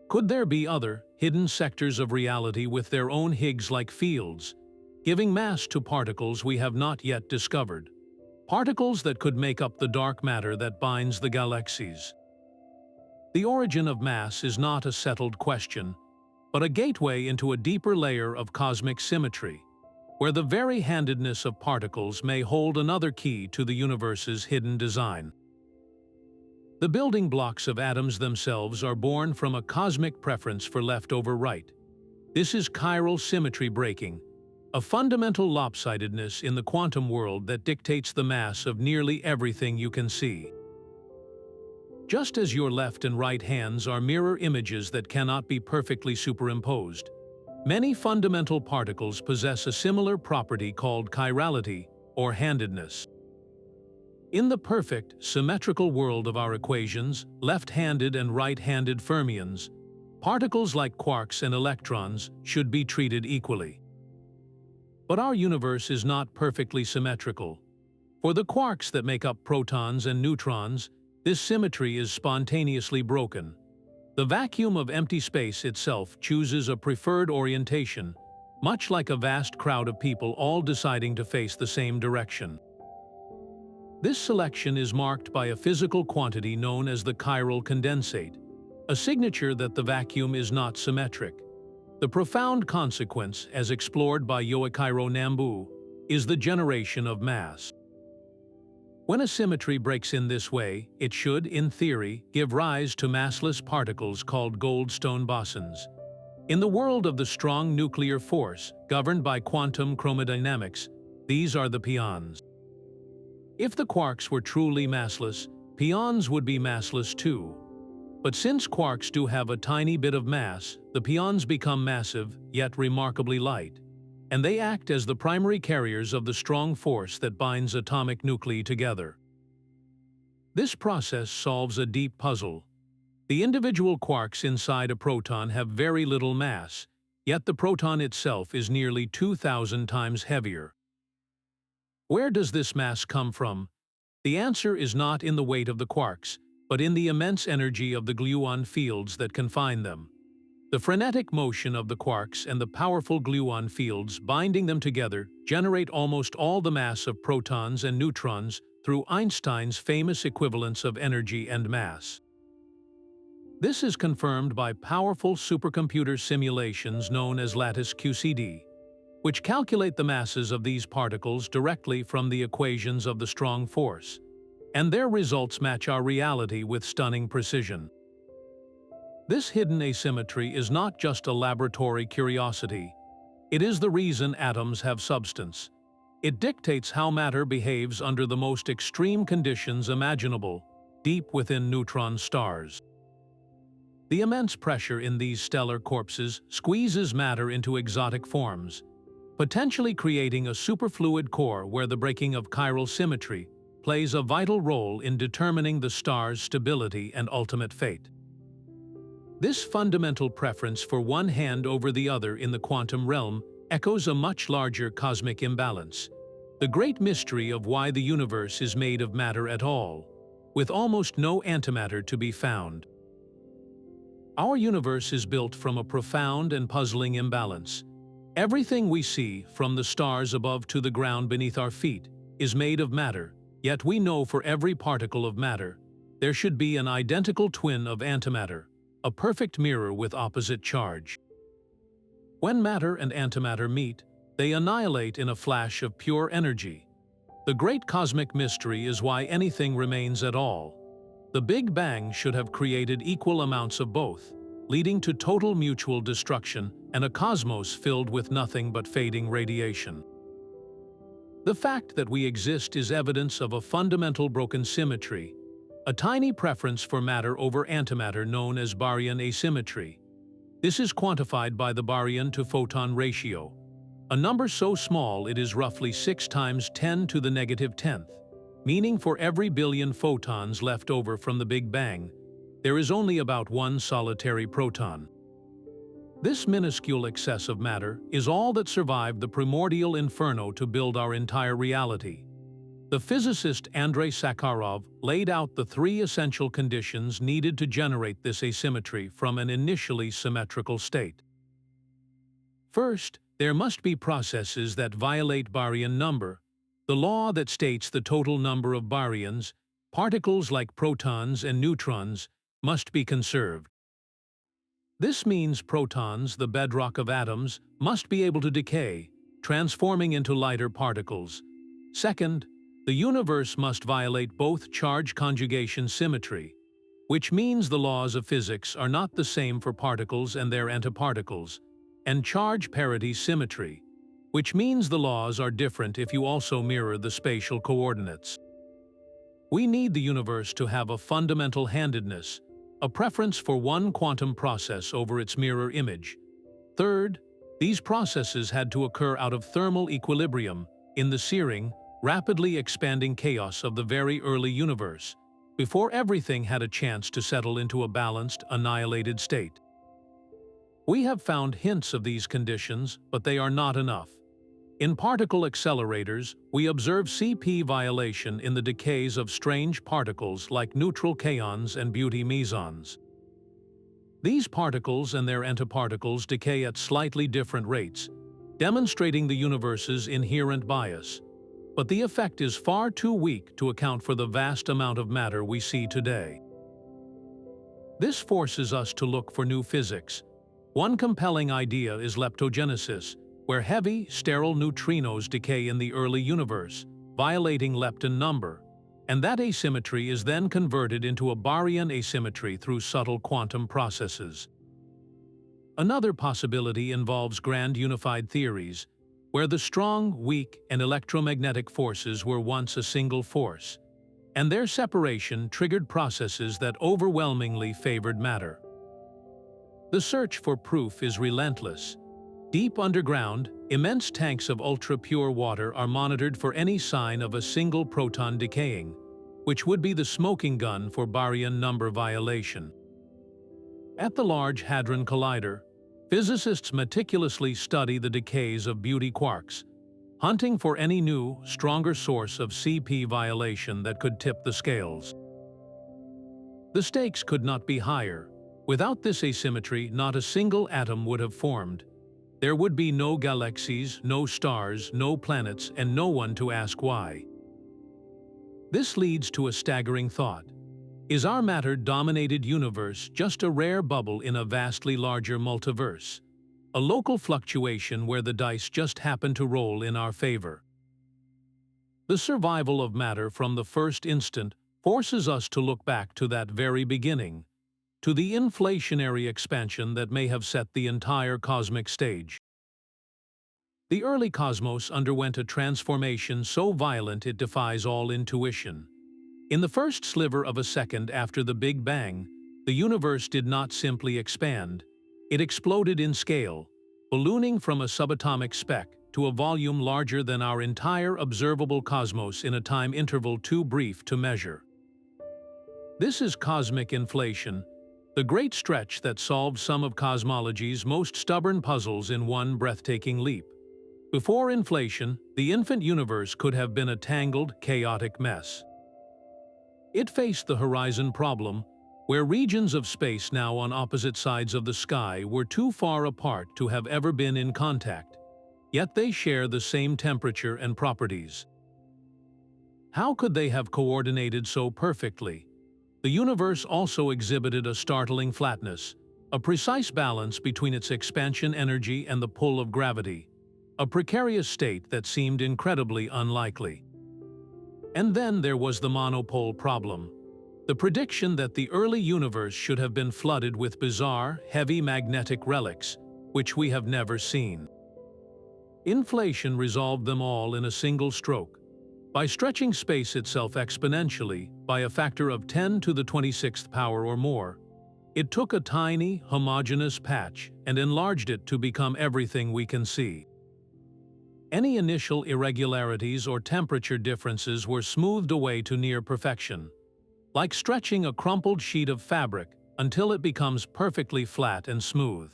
Could there be other, hidden sectors of reality with their own Higgs-like fields, giving mass to particles we have not yet discovered? Particles that could make up the dark matter that binds the galaxies. The origin of mass is not a settled question, but a gateway into a deeper layer of cosmic symmetry, where the very handedness of particles may hold another key to the universe's hidden design. The building blocks of atoms themselves are born from a cosmic preference for left over right. This is chiral symmetry breaking, a fundamental lopsidedness in the quantum world that dictates the mass of nearly everything you can see. Just as your left and right hands are mirror images that cannot be perfectly superimposed, many fundamental particles possess a similar property called chirality, or handedness. In the perfect, symmetrical world of our equations, left-handed and right-handed fermions, particles like quarks and electrons should be treated equally. But our universe is not perfectly symmetrical. For the quarks that make up protons and neutrons, this symmetry is spontaneously broken. The vacuum of empty space itself chooses a preferred orientation, much like a vast crowd of people all deciding to face the same direction. This selection is marked by a physical quantity known as the chiral condensate, a signature that the vacuum is not symmetric. The profound consequence, as explored by Yoichiro Nambu, is the generation of mass. When a symmetry breaks in this way, it should, in theory, give rise to massless particles called Goldstone bosons. In the world of the strong nuclear force, governed by quantum chromodynamics, these are the pions. If the quarks were truly massless, pions would be massless too. But since quarks do have a tiny bit of mass, the pions become massive, yet remarkably light, and they act as the primary carriers of the strong force that binds atomic nuclei together. This process solves a deep puzzle. The individual quarks inside a proton have very little mass, yet the proton itself is nearly 2,000 times heavier. Where does this mass come from? The answer is not in the weight of the quarks, but in the immense energy of the gluon fields that confine them. The frenetic motion of the quarks and the powerful gluon fields binding them together generate almost all the mass of protons and neutrons through Einstein's famous equivalence of energy and mass. This is confirmed by powerful supercomputer simulations known as lattice QCD. which calculate the masses of these particles directly from the equations of the strong force, and their results match our reality with stunning precision. This hidden asymmetry is not just a laboratory curiosity. It is the reason atoms have substance. It dictates how matter behaves under the most extreme conditions imaginable, deep within neutron stars. The immense pressure in these stellar corpses squeezes matter into exotic forms, potentially creating a superfluid core where the breaking of chiral symmetry plays a vital role in determining the star's stability and ultimate fate. This fundamental preference for one hand over the other in the quantum realm echoes a much larger cosmic imbalance, the great mystery of why the universe is made of matter at all, with almost no antimatter to be found. Our universe is built from a profound and puzzling imbalance. Everything we see, from the stars above to the ground beneath our feet, is made of matter, yet we know for every particle of matter, there should be an identical twin of antimatter, a perfect mirror with opposite charge. When matter and antimatter meet, they annihilate in a flash of pure energy. The great cosmic mystery is why anything remains at all. The Big Bang should have created equal amounts of both, leading to total mutual destruction and a cosmos filled with nothing but fading radiation. The fact that we exist is evidence of a fundamental broken symmetry, a tiny preference for matter over antimatter known as baryon asymmetry. This is quantified by the baryon to photon ratio, a number so small it is roughly 6 times 10 to the negative 10th, meaning for every billion photons left over from the Big Bang, there is only about one solitary proton. This minuscule excess of matter is all that survived the primordial inferno to build our entire reality. The physicist Andrei Sakharov laid out the 3 essential conditions needed to generate this asymmetry from an initially symmetrical state. First, there must be processes that violate baryon number, the law that states the total number of baryons, particles like protons and neutrons, must be conserved. This means protons, the bedrock of atoms, must be able to decay, transforming into lighter particles. Second, the universe must violate both charge conjugation symmetry, which means the laws of physics are not the same for particles and their antiparticles, and charge parity symmetry, which means the laws are different if you also mirror the spatial coordinates. We need the universe to have a fundamental handedness, a preference for one quantum process over its mirror image. Third, these processes had to occur out of thermal equilibrium in the searing, rapidly expanding chaos of the very early universe, before everything had a chance to settle into a balanced, annihilated state. We have found hints of these conditions, but they are not enough. In particle accelerators, we observe CP violation in the decays of strange particles like neutral kaons and beauty mesons. These particles and their antiparticles decay at slightly different rates, demonstrating the universe's inherent bias. But the effect is far too weak to account for the vast amount of matter we see today. This forces us to look for new physics. One compelling idea is leptogenesis, where heavy, sterile neutrinos decay in the early universe, violating lepton number, and that asymmetry is then converted into a baryon asymmetry through subtle quantum processes. Another possibility involves grand unified theories, where the strong, weak, and electromagnetic forces were once a single force, and their separation triggered processes that overwhelmingly favored matter. The search for proof is relentless. Deep underground, immense tanks of ultra-pure water are monitored for any sign of a single proton decaying, which would be the smoking gun for baryon number violation. At the Large Hadron Collider, physicists meticulously study the decays of beauty quarks, hunting for any new, stronger source of CP violation that could tip the scales. The stakes could not be higher. Without this asymmetry, not a single atom would have formed. There would be no galaxies, no stars, no planets, and no one to ask why. This leads to a staggering thought. Is our matter-dominated universe just a rare bubble in a vastly larger multiverse? a local fluctuation where the dice just happen to roll in our favor. The survival of matter from the first instant forces us to look back to that very beginning, to the inflationary expansion that may have set the entire cosmic stage. The early cosmos underwent a transformation so violent it defies all intuition. In the first sliver of a second after the Big Bang, the universe did not simply expand. It exploded in scale, ballooning from a subatomic speck to a volume larger than our entire observable cosmos in a time interval too brief to measure. This is cosmic inflation, the great stretch that solved some of cosmology's most stubborn puzzles in one breathtaking leap. Before inflation, the infant universe could have been a tangled, chaotic mess. It faced the horizon problem, where regions of space now on opposite sides of the sky were too far apart to have ever been in contact, yet they share the same temperature and properties. How could they have coordinated so perfectly? The universe also exhibited a startling flatness, a precise balance between its expansion energy and the pull of gravity, a precarious state that seemed incredibly unlikely. And then there was the monopole problem, the prediction that the early universe should have been flooded with bizarre, heavy magnetic relics, which we have never seen. Inflation resolved them all in a single stroke, by stretching space itself exponentially by a factor of 10 to the 26th power or more. It took a tiny, homogeneous patch and enlarged it to become everything we can see. Any initial irregularities or temperature differences were smoothed away to near perfection, like stretching a crumpled sheet of fabric until it becomes perfectly flat and smooth.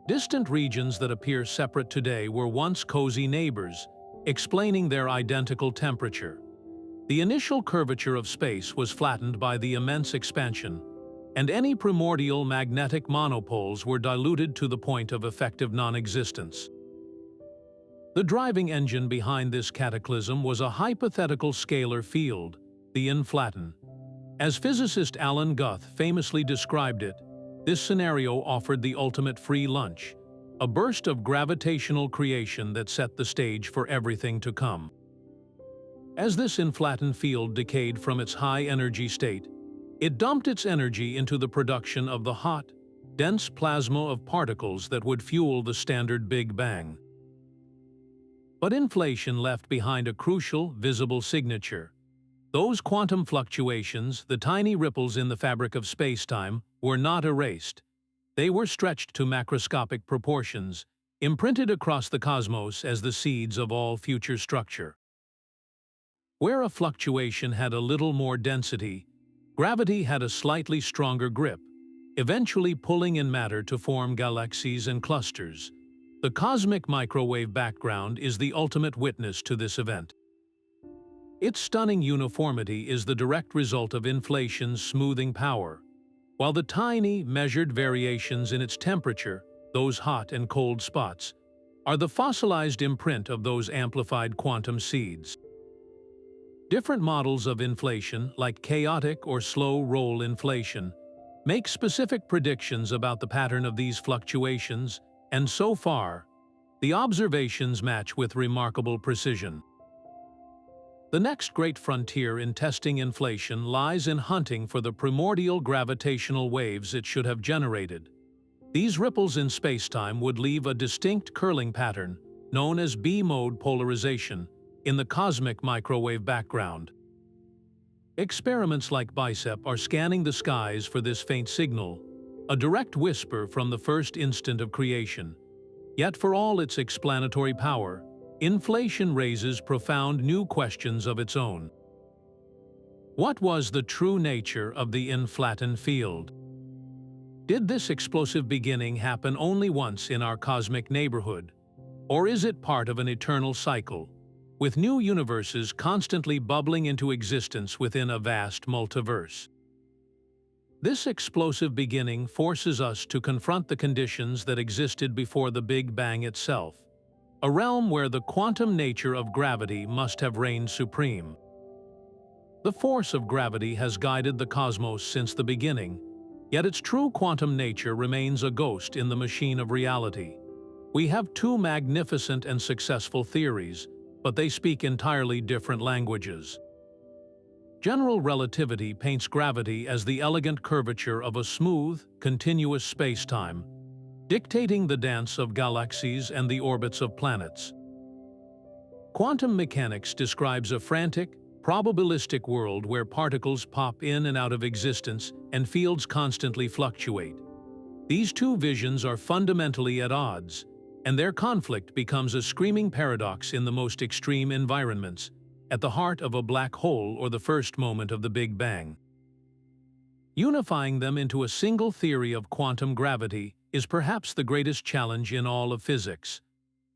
Distant regions that appear separate today were once cozy neighbors, explaining their identical temperature. The initial curvature of space was flattened by the immense expansion, and any primordial magnetic monopoles were diluted to the point of effective non-existence. The driving engine behind this cataclysm was a hypothetical scalar field, the inflaton. As physicist Alan Guth famously described it, this scenario offered the ultimate free lunch, a burst of gravitational creation that set the stage for everything to come. As this inflaton field decayed from its high-energy state, it dumped its energy into the production of the hot, dense plasma of particles that would fuel the standard Big Bang. But inflation left behind a crucial, visible signature. Those quantum fluctuations, the tiny ripples in the fabric of space-time, were not erased. They were stretched to macroscopic proportions, imprinted across the cosmos as the seeds of all future structure. Where a fluctuation had a little more density, gravity had a slightly stronger grip, eventually pulling in matter to form galaxies and clusters. The cosmic microwave background is the ultimate witness to this event. Its stunning uniformity is the direct result of inflation's smoothing power, while the tiny, measured variations in its temperature, those hot and cold spots, are the fossilized imprint of those amplified quantum seeds. Different models of inflation, like chaotic or slow-roll inflation, make specific predictions about the pattern of these fluctuations, and so far, the observations match with remarkable precision. The next great frontier in testing inflation lies in hunting for the primordial gravitational waves it should have generated. These ripples in spacetime would leave a distinct curling pattern, known as B-mode polarization, in the cosmic microwave background. Experiments like BICEP are scanning the skies for this faint signal, a direct whisper from the first instant of creation. Yet for all its explanatory power, inflation raises profound new questions of its own. What was the true nature of the inflaton field? Did this explosive beginning happen only once in our cosmic neighborhood? Or is it part of an eternal cycle, with new universes constantly bubbling into existence within a vast multiverse? This explosive beginning forces us to confront the conditions that existed before the Big Bang itself, a realm where the quantum nature of gravity must have reigned supreme. The force of gravity has guided the cosmos since the beginning, Yet its true quantum nature remains a ghost in the machine of reality. We have two magnificent and successful theories, but they speak entirely different languages. General relativity paints gravity as the elegant curvature of a smooth, continuous space-time, dictating the dance of galaxies and the orbits of planets. Quantum mechanics describes a frantic, probabilistic world where particles pop in and out of existence and fields constantly fluctuate. These two visions are fundamentally at odds, and their conflict becomes a screaming paradox in the most extreme environments, at the heart of a black hole or the first moment of the Big Bang. Unifying them into a single theory of quantum gravity is perhaps the greatest challenge in all of physics.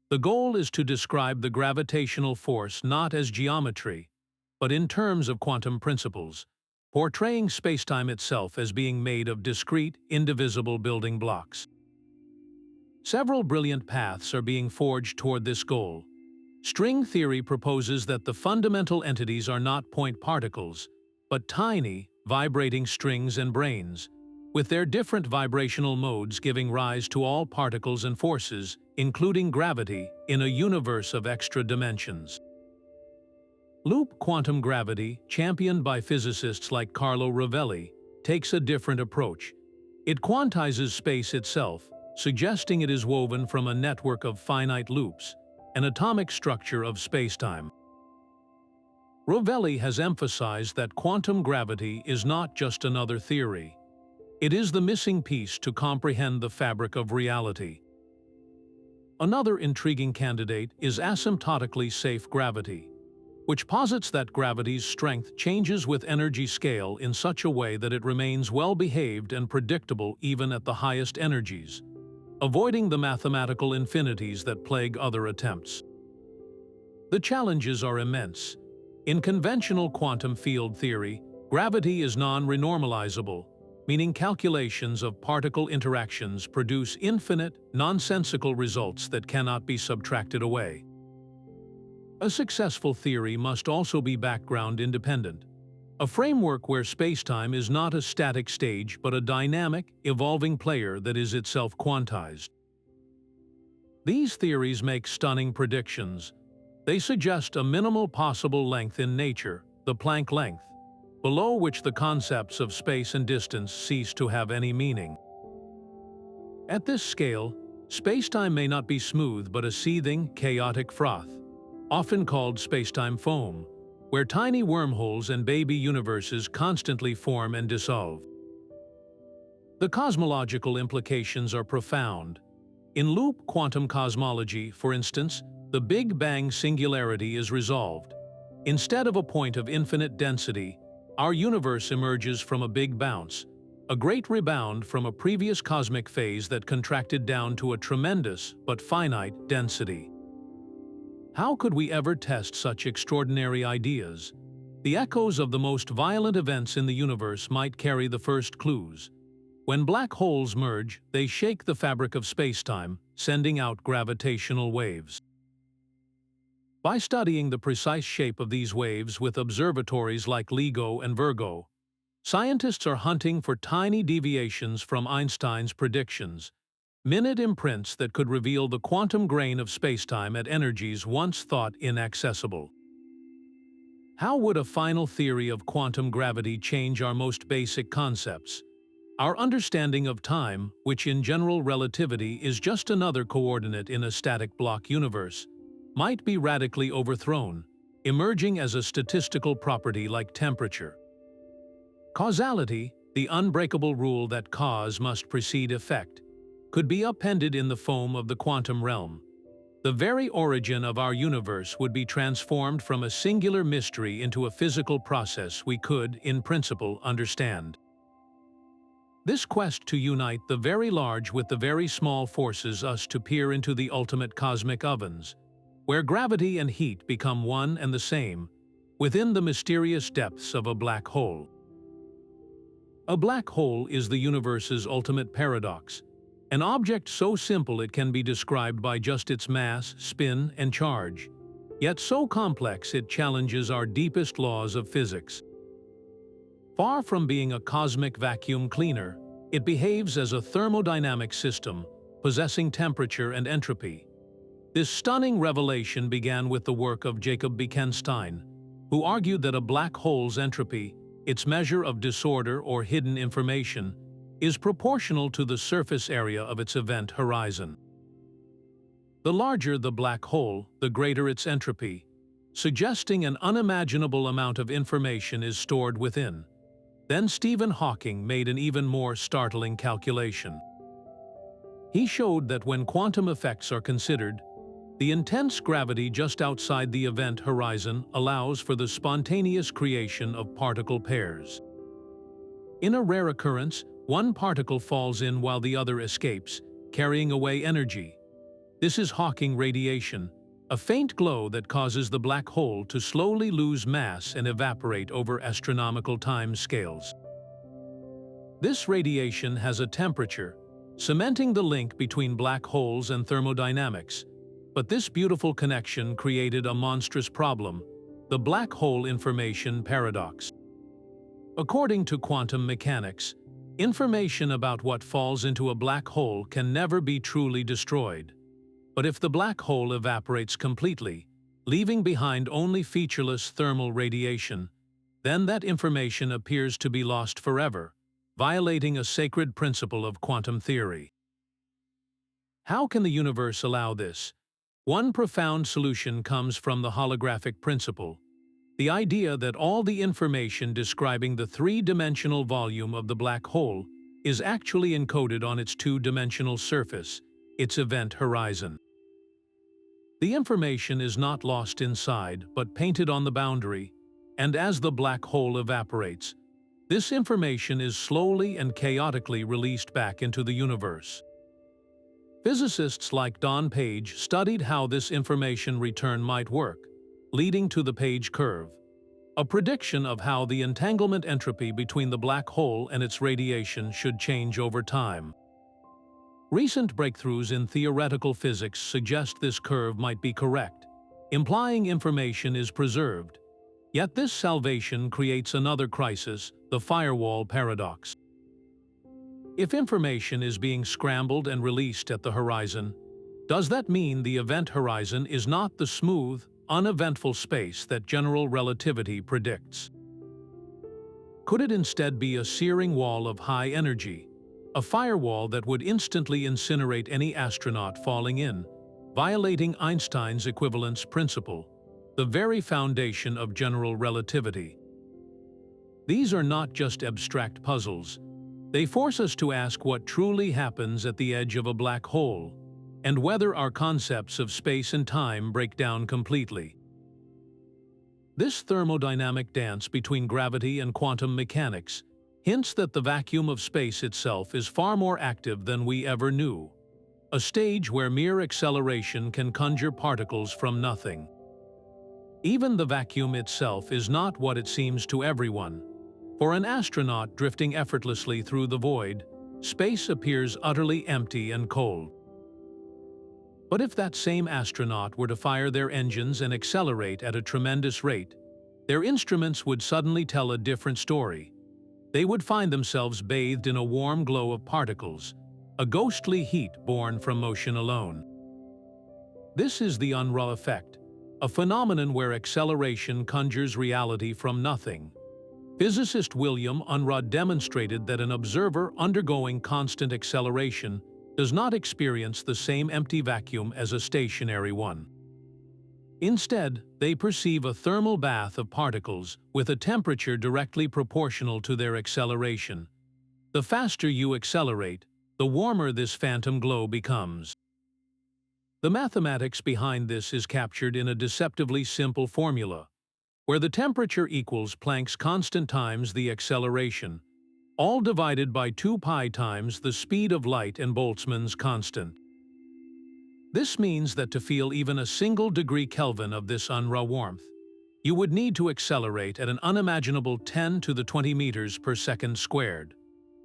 The goal is to describe the gravitational force not as geometry, but in terms of quantum principles, portraying spacetime itself as being made of discrete, indivisible building blocks. Several brilliant paths are being forged toward this goal. String theory proposes that the fundamental entities are not point particles, but tiny, vibrating strings and brains, with their different vibrational modes giving rise to all particles and forces, including gravity, in a universe of extra dimensions. Loop quantum gravity, championed by physicists like Carlo Rovelli, takes a different approach. It quantizes space itself, suggesting it is woven from a network of finite loops, an atomic structure of spacetime. Rovelli has emphasized that quantum gravity is not just another theory. It is the missing piece to comprehend the fabric of reality. Another intriguing candidate is asymptotically safe gravity, which posits that gravity's strength changes with energy scale in such a way that it remains well-behaved and predictable even at the highest energies, avoiding the mathematical infinities that plague other attempts. The challenges are immense. In conventional quantum field theory, gravity is non-renormalizable, meaning calculations of particle interactions produce infinite, nonsensical results that cannot be subtracted away. A successful theory must also be background independent, a framework where spacetime is not a static stage but a dynamic, evolving player that is itself quantized. These theories make stunning predictions. They suggest a minimal possible length in nature, the Planck length, below which the concepts of space and distance cease to have any meaning. At this scale, spacetime may not be smooth but a seething, chaotic froth, often called spacetime foam, where tiny wormholes and baby universes constantly form and dissolve. The cosmological implications are profound. In loop quantum cosmology, for instance, the Big Bang singularity is resolved. Instead of a point of infinite density, our universe emerges from a big bounce, a great rebound from a previous cosmic phase that contracted down to a tremendous but finite density. How could we ever test such extraordinary ideas? The echoes of the most violent events in the universe might carry the first clues. When black holes merge, they shake the fabric of spacetime, sending out gravitational waves. By studying the precise shape of these waves with observatories like LIGO and Virgo, scientists are hunting for tiny deviations from Einstein's predictions, minute imprints that could reveal the quantum grain of spacetime at energies once thought inaccessible. How would a final theory of quantum gravity change our most basic concepts? Our understanding of time, which in general relativity is just another coordinate in a static block universe, might be radically overthrown, emerging as a statistical property like temperature. Causality, the unbreakable rule that cause must precede effect, could be upended in the foam of the quantum realm. The very origin of our universe would be transformed from a singular mystery into a physical process we could, in principle, understand. This quest to unite the very large with the very small forces us to peer into the ultimate cosmic ovens, where gravity and heat become one and the same, within the mysterious depths of a black hole. A black hole is the universe's ultimate paradox, an object so simple it can be described by just its mass, spin, and charge, yet so complex it challenges our deepest laws of physics. Far from being a cosmic vacuum cleaner, It behaves as a thermodynamic system, possessing temperature and entropy. This stunning revelation began with the work of Jacob Bekenstein, who argued that a black hole's entropy, its measure of disorder or hidden information, is proportional to the surface area of its event horizon. The larger the black hole, the greater its entropy, suggesting an unimaginable amount of information is stored within. Then Stephen Hawking made an even more startling calculation. He showed that when quantum effects are considered, the intense gravity just outside the event horizon allows for the spontaneous creation of particle pairs. In a rare occurrence, one particle falls in while the other escapes, carrying away energy. This is Hawking radiation, a faint glow that causes the black hole to slowly lose mass and evaporate over astronomical time scales. This radiation has a temperature, cementing the link between black holes and thermodynamics. But this beautiful connection created a monstrous problem, the black hole information paradox. According to quantum mechanics, information about what falls into a black hole can never be truly destroyed. But if the black hole evaporates completely, leaving behind only featureless thermal radiation, then that information appears to be lost forever, violating a sacred principle of quantum theory. How can the universe allow this? One profound solution comes from the holographic principle, the idea that all the information describing the three-dimensional volume of the black hole is actually encoded on its two-dimensional surface, its event horizon. The information is not lost inside, but painted on the boundary, and as the black hole evaporates, this information is slowly and chaotically released back into the universe. Physicists like Don Page studied how this information return might work, leading to the Page curve, a prediction of how the entanglement entropy between the black hole and its radiation should change over time. Recent breakthroughs in theoretical physics suggest this curve might be correct, implying information is preserved. Yet this salvation creates another crisis, the firewall paradox. If information is being scrambled and released at the horizon, does that mean the event horizon is not the smooth, uneventful space that general relativity predicts? Could it instead be a searing wall of high energy, a firewall that would instantly incinerate any astronaut falling in, violating Einstein's equivalence principle, the very foundation of general relativity? These are not just abstract puzzles. They force us to ask what truly happens at the edge of a black hole, and whether our concepts of space and time break down completely. This thermodynamic dance between gravity and quantum mechanics hints that the vacuum of space itself is far more active than we ever knew, a stage where mere acceleration can conjure particles from nothing. Even the vacuum itself is not what it seems to everyone. For an astronaut drifting effortlessly through the void, space appears utterly empty and cold. But if that same astronaut were to fire their engines and accelerate at a tremendous rate, their instruments would suddenly tell a different story. They would find themselves bathed in a warm glow of particles, a ghostly heat born from motion alone. This is the unravel effect, a phenomenon where acceleration conjures reality from nothing. Physicist William Unruh demonstrated that an observer undergoing constant acceleration does not experience the same empty vacuum as a stationary one. Instead, they perceive a thermal bath of particles with a temperature directly proportional to their acceleration. The faster you accelerate, the warmer this phantom glow becomes. The mathematics behind this is captured in a deceptively simple formula, where the temperature equals Planck's constant times the acceleration, all divided by 2 pi times the speed of light and Boltzmann's constant. This means that to feel even a single degree Kelvin of this unravel warmth, you would need to accelerate at an unimaginable 10 to the 20 meters per second squared,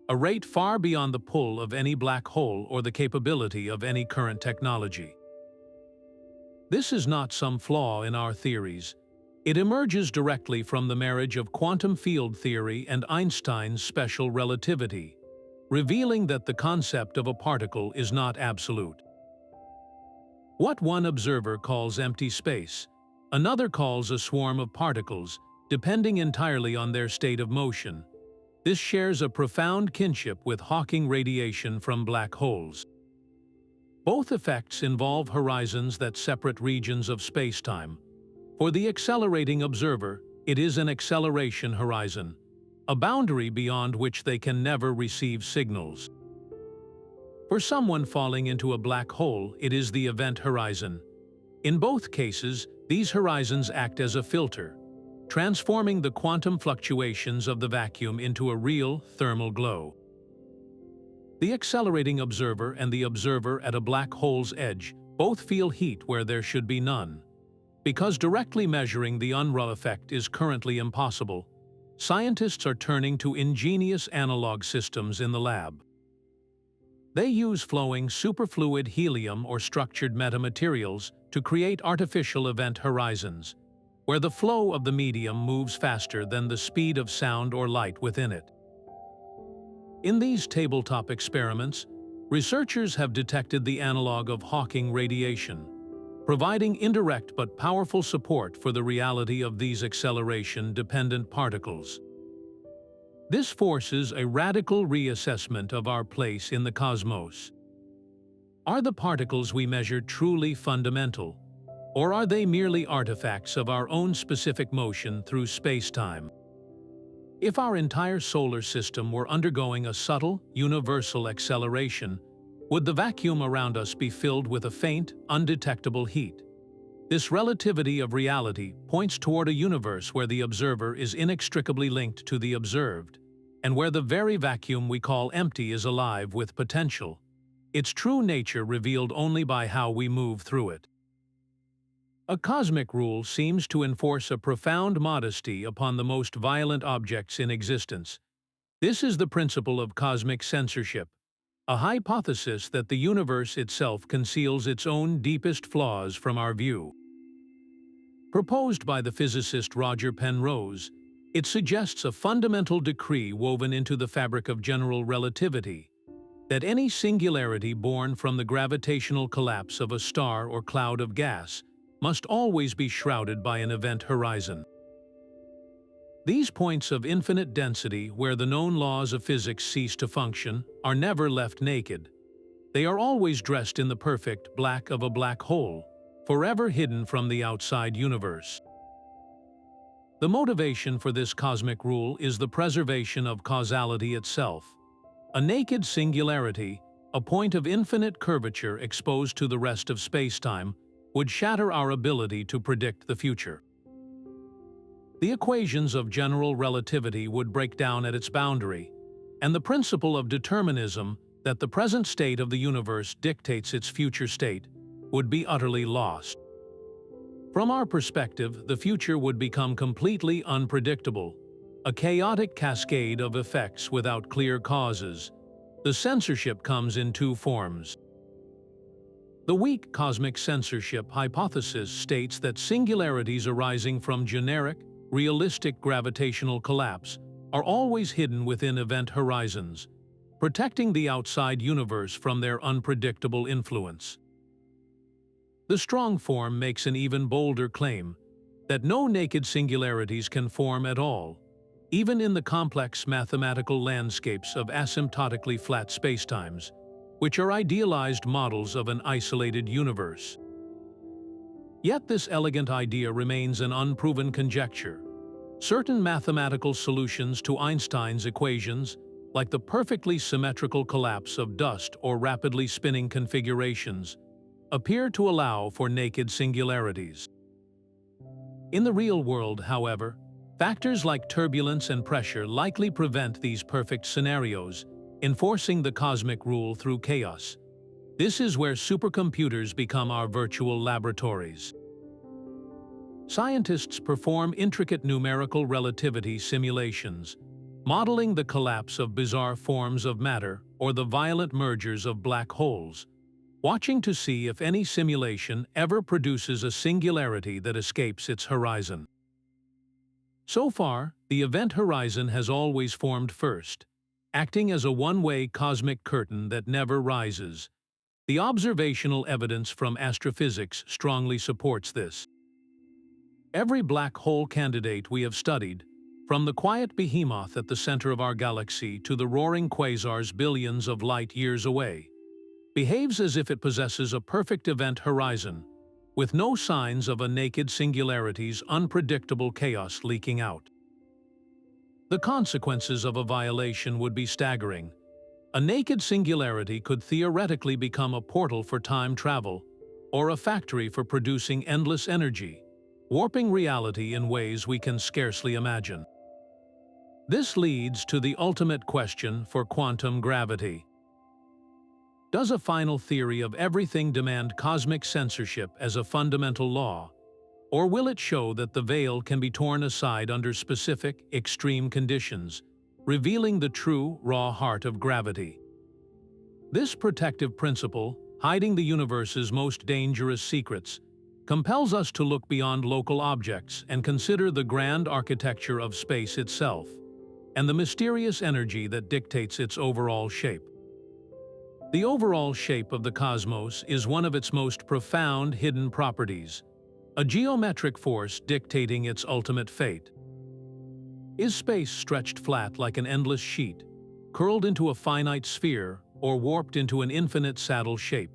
a rate far beyond the pull of any black hole or the capability of any current technology. This is not some flaw in our theories. It emerges directly from the marriage of quantum field theory and Einstein's special relativity. revealing that the concept of a particle is not absolute. What one observer calls empty space, another calls a swarm of particles, depending entirely on their state of motion. This shares a profound kinship with Hawking radiation from black holes. Both effects involve horizons that separate regions of spacetime. For the accelerating observer, it is an acceleration horizon, a boundary beyond which they can never receive signals. For someone falling into a black hole, it is the event horizon. In both cases, these horizons act as a filter, transforming the quantum fluctuations of the vacuum into a real thermal glow. The accelerating observer and the observer at a black hole's edge both feel heat where there should be none. Because directly measuring the unravel effect is currently impossible, scientists are turning to ingenious analog systems in the lab. They use flowing superfluid helium or structured metamaterials to create artificial event horizons, where the flow of the medium moves faster than the speed of sound or light within it. In these tabletop experiments, researchers have detected the analog of Hawking radiation, providing indirect but powerful support for the reality of these acceleration-dependent particles. This forces a radical reassessment of our place in the cosmos. Are the particles we measure truly fundamental, or are they merely artifacts of our own specific motion through space-time? If our entire solar system were undergoing a subtle, universal acceleration, would the vacuum around us be filled with a faint, undetectable heat? This relativity of reality points toward a universe where the observer is inextricably linked to the observed, and where the very vacuum we call empty is alive with potential, its true nature revealed only by how we move through it. A cosmic rule seems to enforce a profound modesty upon the most violent objects in existence. This is the principle of cosmic censorship, a hypothesis that the universe itself conceals its own deepest flaws from our view. Proposed by the physicist Roger Penrose, it suggests a fundamental decree woven into the fabric of general relativity, that any singularity born from the gravitational collapse of a star or cloud of gas must always be shrouded by an event horizon. These points of infinite density, where the known laws of physics cease to function, are never left naked. They are always dressed in the perfect black of a black hole, forever hidden from the outside universe. The motivation for this cosmic rule is the preservation of causality itself. A naked singularity, a point of infinite curvature exposed to the rest of spacetime, would shatter our ability to predict the future. The equations of general relativity would break down at its boundary, and the principle of determinism, that the present state of the universe dictates its future state, would be utterly lost. From our perspective, the future would become completely unpredictable, a chaotic cascade of effects without clear causes. The censorship comes in two forms. The weak cosmic censorship hypothesis states that singularities arising from generic, realistic gravitational collapse are always hidden within event horizons, protecting the outside universe from their unpredictable influence. The strong form makes an even bolder claim, that no naked singularities can form at all, even in the complex mathematical landscapes of asymptotically flat spacetimes, which are idealized models of an isolated universe. Yet this elegant idea remains an unproven conjecture. Certain mathematical solutions to Einstein's equations, like the perfectly symmetrical collapse of dust or rapidly spinning configurations, appear to allow for naked singularities. In the real world, however, factors like turbulence and pressure likely prevent these perfect scenarios, enforcing the cosmic rule through chaos. This is where supercomputers become our virtual laboratories. Scientists perform intricate numerical relativity simulations, modeling the collapse of bizarre forms of matter or the violent mergers of black holes, watching to see if any simulation ever produces a singularity that escapes its horizon. So far, the event horizon has always formed first, acting as a one-way cosmic curtain that never rises. The observational evidence from astrophysics strongly supports this. Every black hole candidate we have studied, from the quiet behemoth at the center of our galaxy to the roaring quasars billions of light years away, behaves as if it possesses a perfect event horizon, with no signs of a naked singularity's unpredictable chaos leaking out. The consequences of a violation would be staggering. A naked singularity could theoretically become a portal for time travel, or a factory for producing endless energy, warping reality in ways we can scarcely imagine. This leads to the ultimate question for quantum gravity. Does a final theory of everything demand cosmic censorship as a fundamental law, or will it show that the veil can be torn aside under specific, extreme conditions, revealing the true, raw heart of gravity? This protective principle, hiding the universe's most dangerous secrets, compels us to look beyond local objects and consider the grand architecture of space itself, and the mysterious energy that dictates its overall shape. The overall shape of the cosmos is one of its most profound hidden properties, a geometric force dictating its ultimate fate. Is space stretched flat like an endless sheet, curled into a finite sphere, or warped into an infinite saddle shape?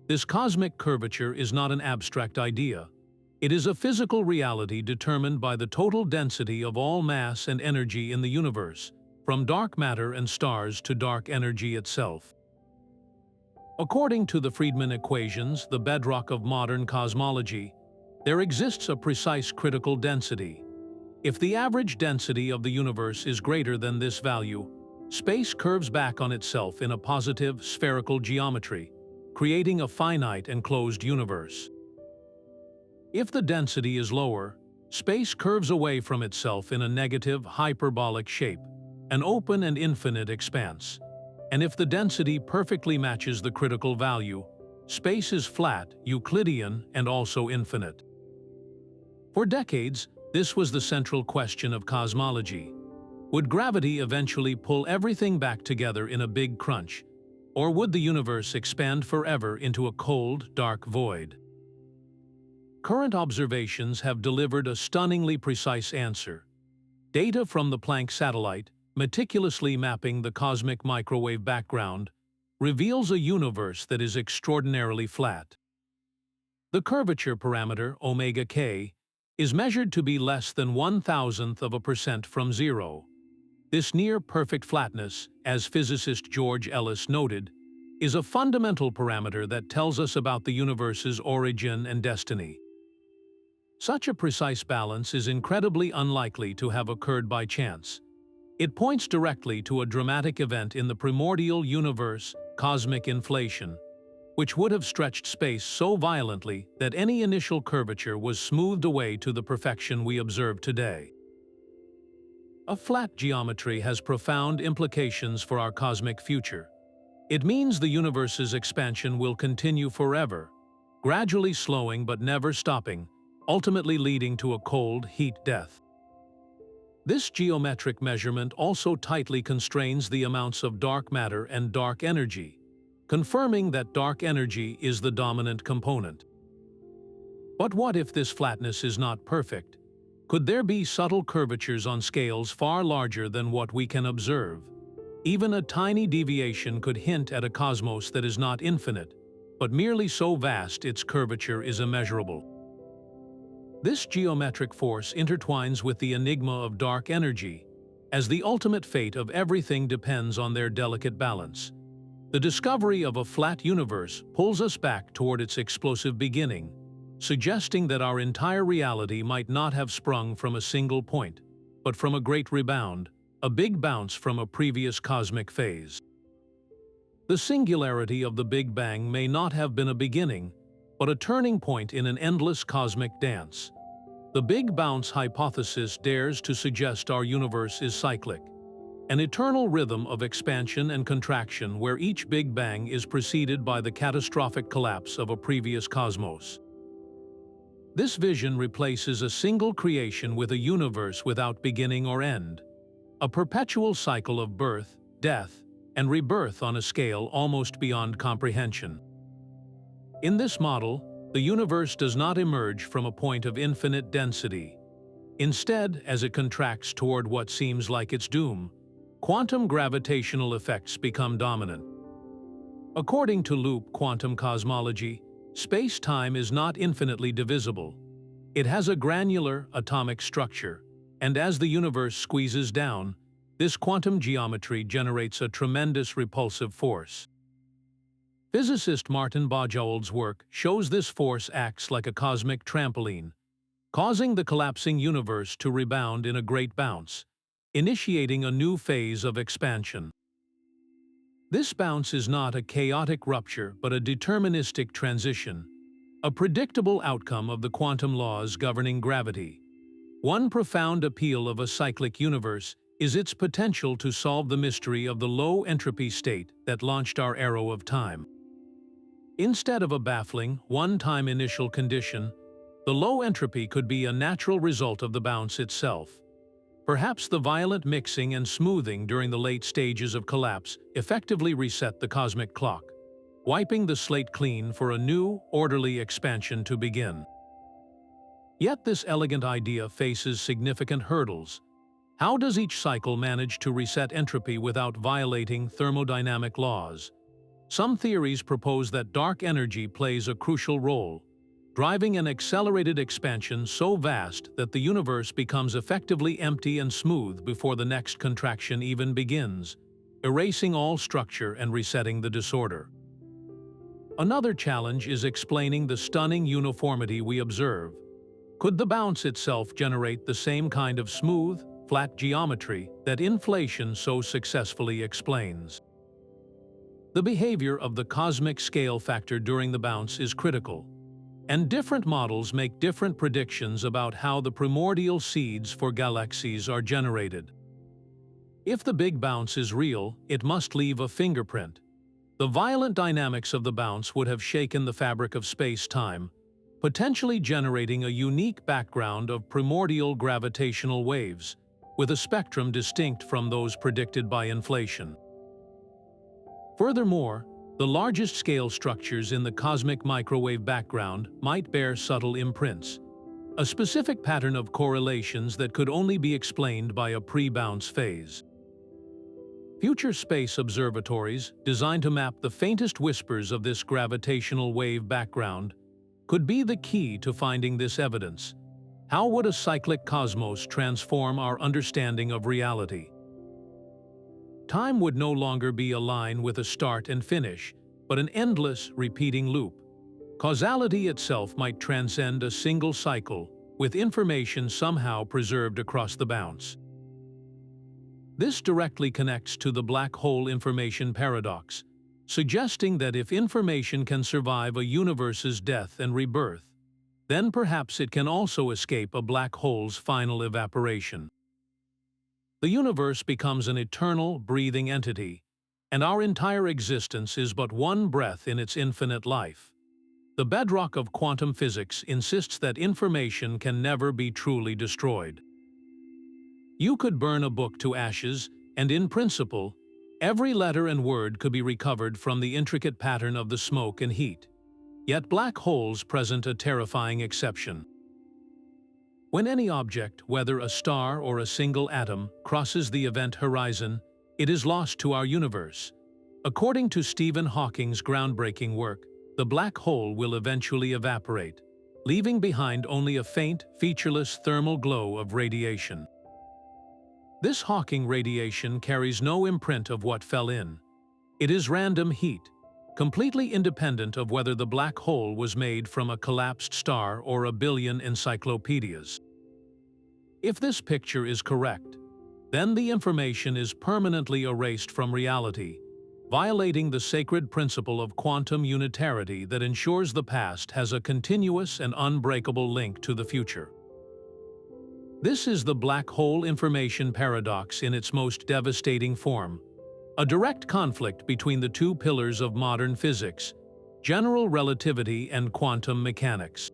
This cosmic curvature is not an abstract idea. It is a physical reality determined by the total density of all mass and energy in the universe, from dark matter and stars to dark energy itself. According to the Friedmann equations, the bedrock of modern cosmology, there exists a precise critical density. If the average density of the universe is greater than this value, space curves back on itself in a positive, spherical geometry, creating a finite and closed universe. If the density is lower, space curves away from itself in a negative, hyperbolic shape, an open and infinite expanse. And if the density perfectly matches the critical value, space is flat, Euclidean, and also infinite. For decades, this was the central question of cosmology. Would gravity eventually pull everything back together in a big crunch, or would the universe expand forever into a cold, dark void? Current observations have delivered a stunningly precise answer. Data from the Planck satellite, meticulously mapping the cosmic microwave background, reveals a universe that is extraordinarily flat. The curvature parameter, omega k, is measured to be less than 0.001% from zero. This near-perfect flatness, as physicist George Ellis noted, is a fundamental parameter that tells us about the universe's origin and destiny. Such a precise balance is incredibly unlikely to have occurred by chance. It points directly to a dramatic event in the primordial universe, cosmic inflation, which would have stretched space so violently that any initial curvature was smoothed away to the perfection we observe today. A flat geometry has profound implications for our cosmic future. It means the universe's expansion will continue forever, gradually slowing but never stopping, ultimately leading to a cold, heat death. This geometric measurement also tightly constrains the amounts of dark matter and dark energy, confirming that dark energy is the dominant component. But what if this flatness is not perfect? Could there be subtle curvatures on scales far larger than what we can observe? Even a tiny deviation could hint at a cosmos that is not infinite, but merely so vast its curvature is immeasurable. This geometric force intertwines with the enigma of dark energy, as the ultimate fate of everything depends on their delicate balance. The discovery of a flat universe pulls us back toward its explosive beginning, suggesting that our entire reality might not have sprung from a single point, but from a great rebound, a big bounce from a previous cosmic phase. The singularity of the Big Bang may not have been a beginning, but a turning point in an endless cosmic dance. The Big Bounce hypothesis dares to suggest our universe is cyclic, an eternal rhythm of expansion and contraction where each Big Bang is preceded by the catastrophic collapse of a previous cosmos. This vision replaces a single creation with a universe without beginning or end, a perpetual cycle of birth, death, and rebirth on a scale almost beyond comprehension. In this model, the universe does not emerge from a point of infinite density. Instead, as it contracts toward what seems like its doom, quantum gravitational effects become dominant. According to loop quantum cosmology, space-time is not infinitely divisible. It has a granular atomic structure, and as the universe squeezes down, this quantum geometry generates a tremendous repulsive force. Physicist Martin Bojowald's work shows this force acts like a cosmic trampoline, causing the collapsing universe to rebound in a great bounce, initiating a new phase of expansion. This bounce is not a chaotic rupture but a deterministic transition, a predictable outcome of the quantum laws governing gravity. One profound appeal of a cyclic universe is its potential to solve the mystery of the low entropy state that launched our arrow of time. Instead of a baffling, one-time initial condition, the low entropy could be a natural result of the bounce itself. Perhaps the violent mixing and smoothing during the late stages of collapse effectively reset the cosmic clock, wiping the slate clean for a new, orderly expansion to begin. Yet this elegant idea faces significant hurdles. How does each cycle manage to reset entropy without violating thermodynamic laws? Some theories propose that dark energy plays a crucial role, driving an accelerated expansion so vast that the universe becomes effectively empty and smooth before the next contraction even begins, erasing all structure and resetting the disorder. Another challenge is explaining the stunning uniformity we observe. Could the bounce itself generate the same kind of smooth, flat geometry that inflation so successfully explains? The behavior of the cosmic scale factor during the bounce is critical, and different models make different predictions about how the primordial seeds for galaxies are generated. If the big bounce is real, it must leave a fingerprint. The violent dynamics of the bounce would have shaken the fabric of space-time, potentially generating a unique background of primordial gravitational waves, with a spectrum distinct from those predicted by inflation. Furthermore, the largest scale structures in the cosmic microwave background might bear subtle imprints, a specific pattern of correlations that could only be explained by a pre-bounce phase. Future space observatories, designed to map the faintest whispers of this gravitational wave background, could be the key to finding this evidence. How would a cyclic cosmos transform our understanding of reality? Time would no longer be a line with a start and finish, but an endless, repeating loop. Causality itself might transcend a single cycle, with information somehow preserved across the bounce. This directly connects to the black hole information paradox, suggesting that if information can survive a universe's death and rebirth, then perhaps it can also escape a black hole's final evaporation. The universe becomes an eternal, breathing entity, and our entire existence is but one breath in its infinite life. The bedrock of quantum physics insists that information can never be truly destroyed. You could burn a book to ashes, and in principle, every letter and word could be recovered from the intricate pattern of the smoke and heat. Yet black holes present a terrifying exception. When any object, whether a star or a single atom, crosses the event horizon, it is lost to our universe. According to Stephen Hawking's groundbreaking work, the black hole will eventually evaporate, leaving behind only a faint, featureless thermal glow of radiation. This Hawking radiation carries no imprint of what fell in. It is random heat, completely independent of whether the black hole was made from a collapsed star or a billion encyclopedias. If this picture is correct, then the information is permanently erased from reality, violating the sacred principle of quantum unitarity that ensures the past has a continuous and unbreakable link to the future. This is the black hole information paradox in its most devastating form, a direct conflict between the two pillars of modern physics, general relativity and quantum mechanics.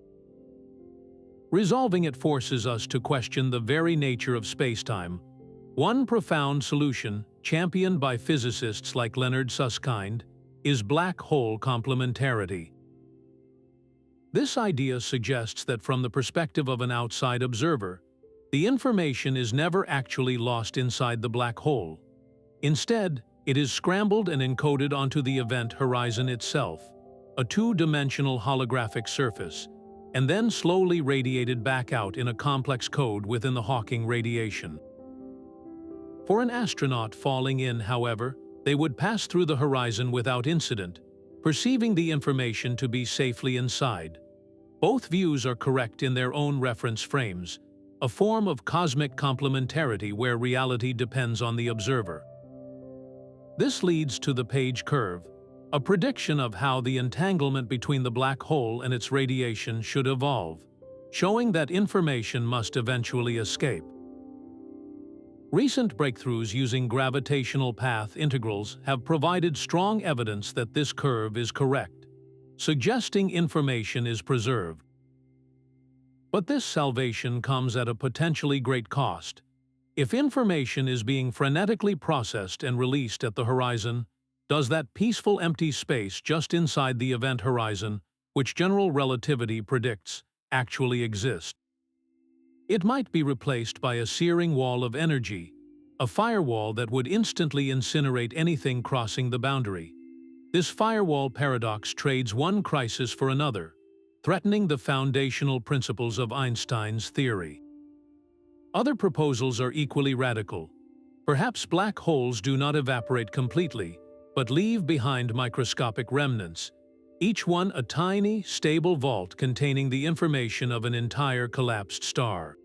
Resolving it forces us to question the very nature of spacetime. One profound solution, championed by physicists like Leonard Susskind, is black hole complementarity. This idea suggests that from the perspective of an outside observer, the information is never actually lost inside the black hole. Instead, it is scrambled and encoded onto the event horizon itself, a two-dimensional holographic surface, and then slowly radiated back out in a complex code within the Hawking radiation. For an astronaut falling in, however, they would pass through the horizon without incident, perceiving the information to be safely inside. Both views are correct in their own reference frames, a form of cosmic complementarity where reality depends on the observer. This leads to the Page curve, a prediction of how the entanglement between the black hole and its radiation should evolve, showing that information must eventually escape. Recent breakthroughs using gravitational path integrals have provided strong evidence that this curve is correct, suggesting information is preserved. But this salvation comes at a potentially great cost. If information is being frenetically processed and released at the horizon, does that peaceful empty space just inside the event horizon, which general relativity predicts, actually exist? It might be replaced by a searing wall of energy, a firewall that would instantly incinerate anything crossing the boundary. This firewall paradox trades one crisis for another, threatening the foundational principles of Einstein's theory. Other proposals are equally radical. Perhaps black holes do not evaporate completely, but leave behind microscopic remnants, each one a tiny, stable vault containing the information of an entire collapsed star.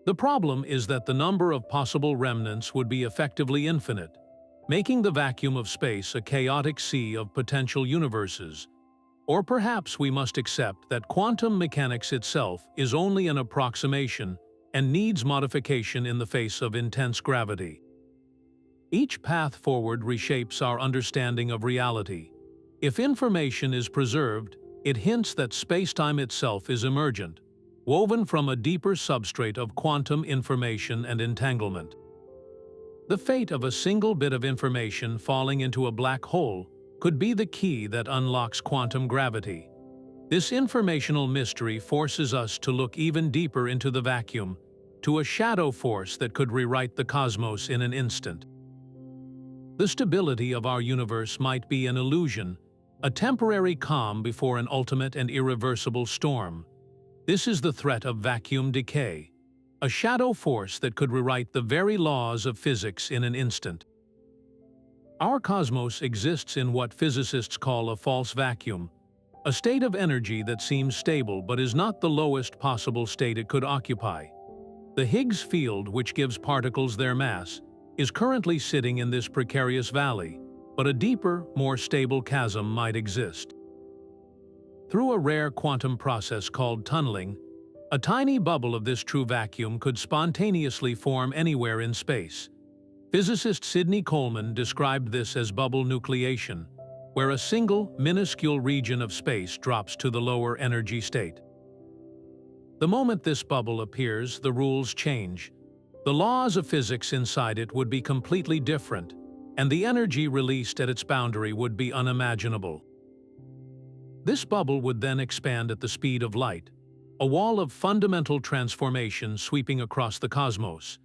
The problem is that the number of possible remnants would be effectively infinite, making the vacuum of space a chaotic sea of potential universes. Or perhaps we must accept that quantum mechanics itself is only an approximation and needs modification in the face of intense gravity. Each path forward reshapes our understanding of reality. If information is preserved, it hints that spacetime itself is emergent, woven from a deeper substrate of quantum information and entanglement. The fate of a single bit of information falling into a black hole could be the key that unlocks quantum gravity. This informational mystery forces us to look even deeper into the vacuum, to a shadow force that could rewrite the cosmos in an instant. The stability of our universe might be an illusion, a temporary calm before an ultimate and irreversible storm. This is the threat of vacuum decay, a shadow force that could rewrite the very laws of physics in an instant. Our cosmos exists in what physicists call a false vacuum, a state of energy that seems stable but is not the lowest possible state it could occupy. The Higgs field, which gives particles their mass, is currently sitting in this precarious valley, but a deeper, more stable chasm might exist. Through a rare quantum process called tunneling, a tiny bubble of this true vacuum could spontaneously form anywhere in space. Physicist Sidney Coleman described this as bubble nucleation, where a single, minuscule region of space drops to the lower energy state. The moment this bubble appears, the rules change. The laws of physics inside it would be completely different, and the energy released at its boundary would be unimaginable. This bubble would then expand at the speed of light, a wall of fundamental transformation sweeping across the cosmos.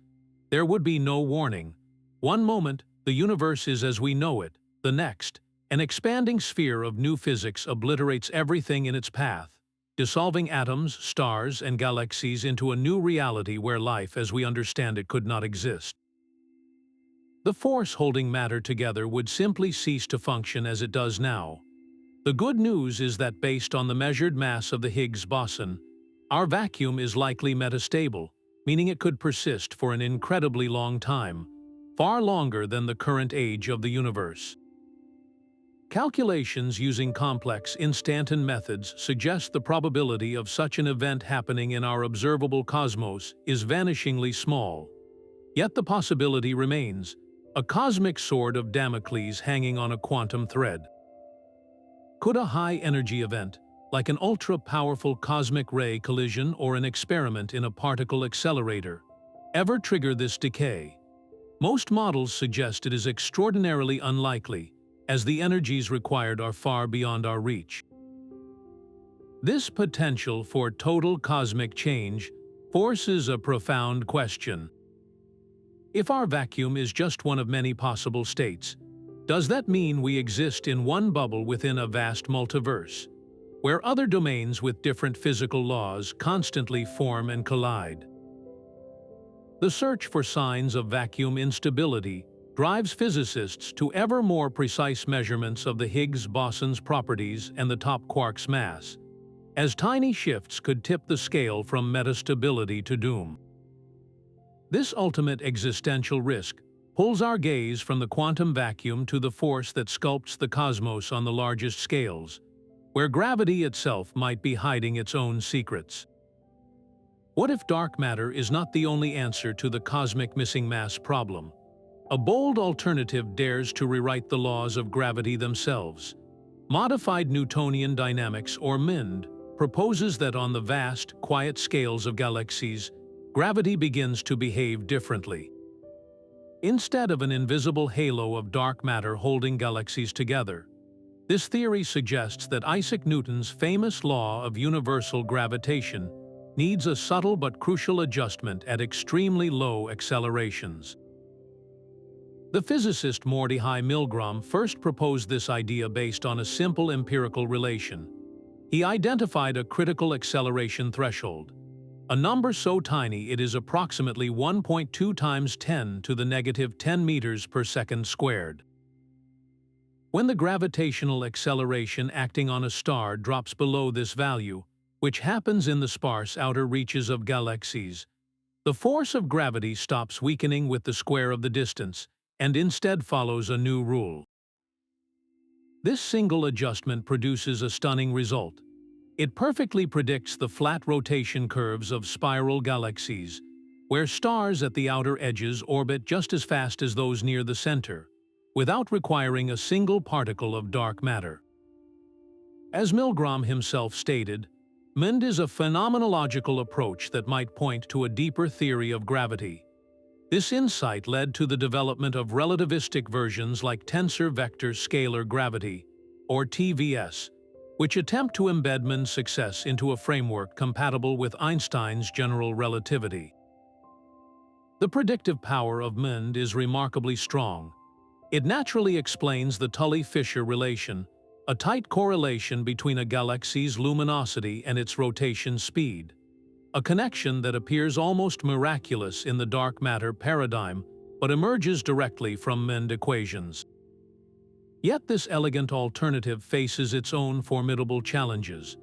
There would be no warning. One moment, the universe is as we know it; the next, an expanding sphere of new physics obliterates everything in its path, dissolving atoms, stars, and galaxies into a new reality where life as we understand it could not exist. The force holding matter together would simply cease to function as it does now. The good news is that based on the measured mass of the Higgs boson, our vacuum is likely metastable, meaning it could persist for an incredibly long time, far longer than the current age of the universe. Calculations using complex instanton methods suggest the probability of such an event happening in our observable cosmos is vanishingly small. Yet the possibility remains, a cosmic sword of Damocles hanging on a quantum thread. Could a high-energy event, like an ultra-powerful cosmic ray collision or an experiment in a particle accelerator, ever trigger this decay. Most models suggest it is extraordinarily unlikely, as the energies required are far beyond our reach. This potential for total cosmic change forces a profound question. If our vacuum is just one of many possible states, does that mean we exist in one bubble within a vast multiverse, where other domains with different physical laws constantly form and collide? The search for signs of vacuum instability drives physicists to ever more precise measurements of the Higgs-Boson's properties and the top quark's mass, as tiny shifts could tip the scale from metastability to doom. This ultimate existential risk pulls our gaze from the quantum vacuum to the force that sculpts the cosmos on the largest scales, where gravity itself might be hiding its own secrets. What if dark matter is not the only answer to the cosmic missing mass problem? A bold alternative dares to rewrite the laws of gravity themselves. Modified Newtonian dynamics, or MIND, proposes that on the vast, quiet scales of galaxies, gravity begins to behave differently. Instead of an invisible halo of dark matter holding galaxies together, this theory suggests that Isaac Newton's famous law of universal gravitation needs a subtle but crucial adjustment at extremely low accelerations. The physicist Mordechai Milgram first proposed this idea based on a simple empirical relation. He identified a critical acceleration threshold, a number so tiny it is approximately 1.2 times 10 to the negative 10 meters per second squared. When the gravitational acceleration acting on a star drops below this value, which happens in the sparse outer reaches of galaxies, the force of gravity stops weakening with the square of the distance and instead follows a new rule. This single adjustment produces a stunning result. It perfectly predicts the flat rotation curves of spiral galaxies, where stars at the outer edges orbit just as fast as those near the center, without requiring a single particle of dark matter. As Milgram himself stated, MIND is a phenomenological approach that might point to a deeper theory of gravity. This insight led to the development of relativistic versions like tensor vector scalar gravity, or TVS, which attempt to embed MIND's success into a framework compatible with Einstein's general relativity. The predictive power of MIND is remarkably strong. It naturally explains the Tully-Fisher relation, a tight correlation between a galaxy's luminosity and its rotation speed, a connection that appears almost miraculous in the dark matter paradigm but emerges directly from MIND equations. Yet this elegant alternative faces its own formidable challenges.